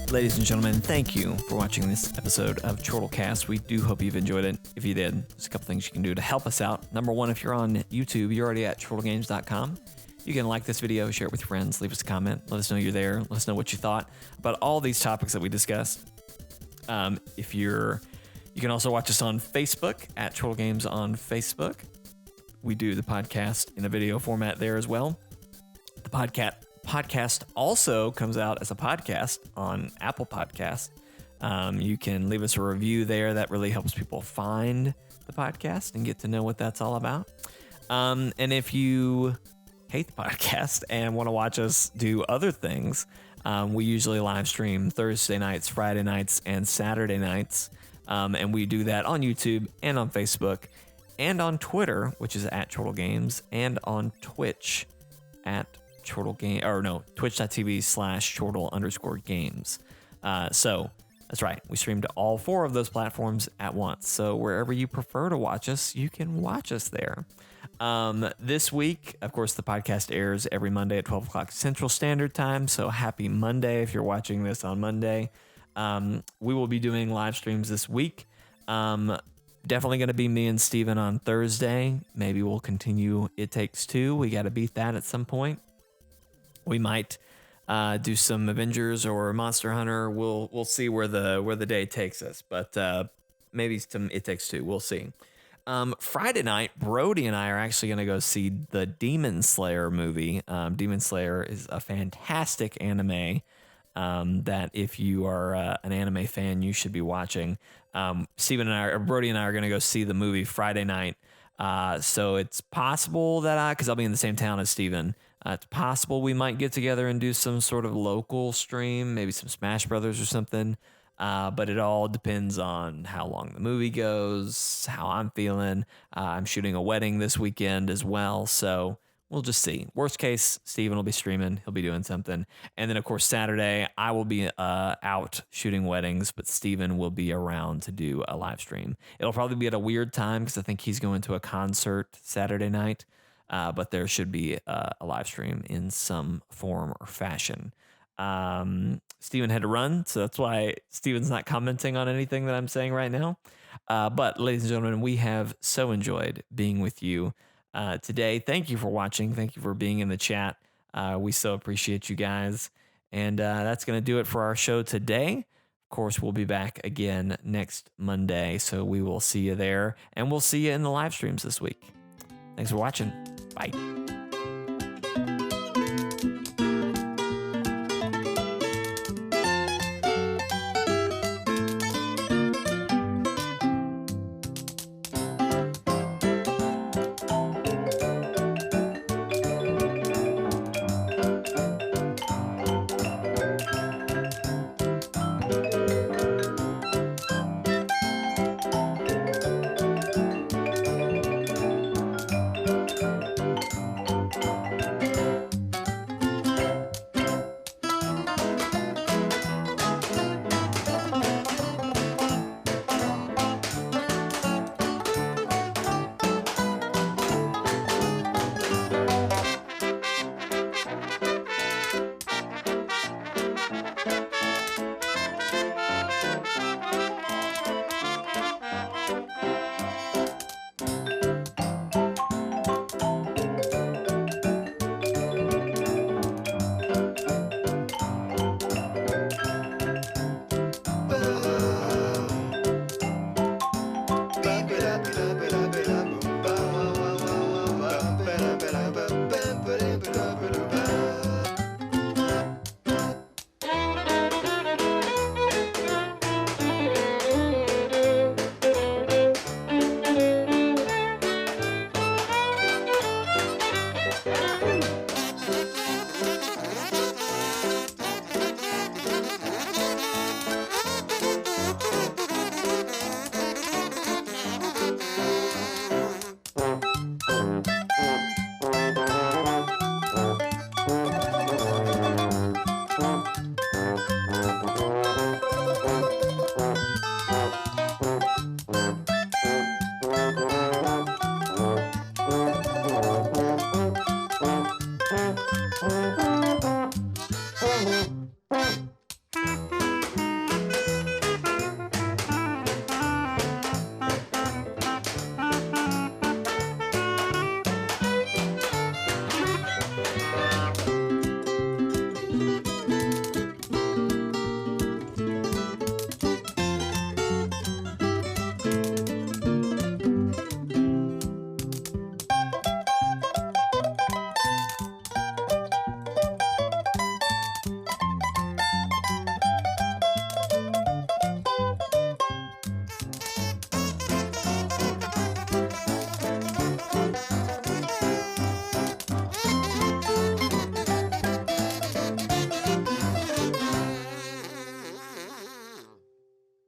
Speaker 1: Ladies and gentlemen, thank you for watching this episode of Chortle Cast. We do hope you've enjoyed it. If you did, there's a couple things you can do to help us out. Number one, if you're on YouTube, you're already at chortlegames.com. You can like this video, share it with your friends, leave us a comment, let us know you're there, let us know what you thought about all these topics that we discussed. You can also watch us on Facebook at Chortle Games on Facebook. We do the podcast in a video format there as well. The podcast also comes out as a podcast on Apple Podcasts. You can leave us a review there. That really helps people find the podcast and get to know what that's all about. And if you hate the podcast and want to watch us do other things, we usually live stream Thursday nights, Friday nights, and Saturday nights. And we do that on YouTube and on Facebook and on Twitter, which is at Chortle Games, and on Twitch at Chortle Game, or no, twitch.tv/Chortle_games. So that's right. We stream to all 4 of those platforms at once. So wherever you prefer to watch us, you can watch us there. This week, of course, the podcast airs every Monday at 12 o'clock Central Standard Time. So happy Monday if you're watching this on Monday. We will be doing live streams this week. Definitely going to be me and Steven on Thursday. Maybe we'll continue It Takes Two. We got to beat that at some point. We might do some Avengers or Monster Hunter. We'll see where the day takes us, but maybe some It Takes Two. We'll see. Friday night, Brody and I are actually going to go see the Demon Slayer movie. Demon Slayer is a fantastic anime that if you are an anime fan, you should be watching. Brody and I are going to go see the movie Friday night. So it's possible that because I'll be in the same town as Steven, it's possible we might get together and do some sort of local stream, maybe some Smash Brothers or something. But it all depends on how long the movie goes, how I'm feeling. I'm shooting a wedding this weekend as well, so we'll just see. Worst case, Steven will be streaming. He'll be doing something. And then, of course, Saturday, I will be out shooting weddings, but Steven will be around to do a live stream. It'll probably be at a weird time because I think he's going to a concert Saturday night, but there should be a live stream in some form or fashion. Steven had to run, so that's why Steven's not commenting on anything that I'm saying right now. But ladies and gentlemen, we have so enjoyed being with you today. Thank you for watching. Thank you for being in the chat. We so appreciate you guys. And that's going to do it for our show today. Of course, we'll be back again next Monday, so we will see you there, and we'll see you in the live streams this week. Thanks for watching. Bye.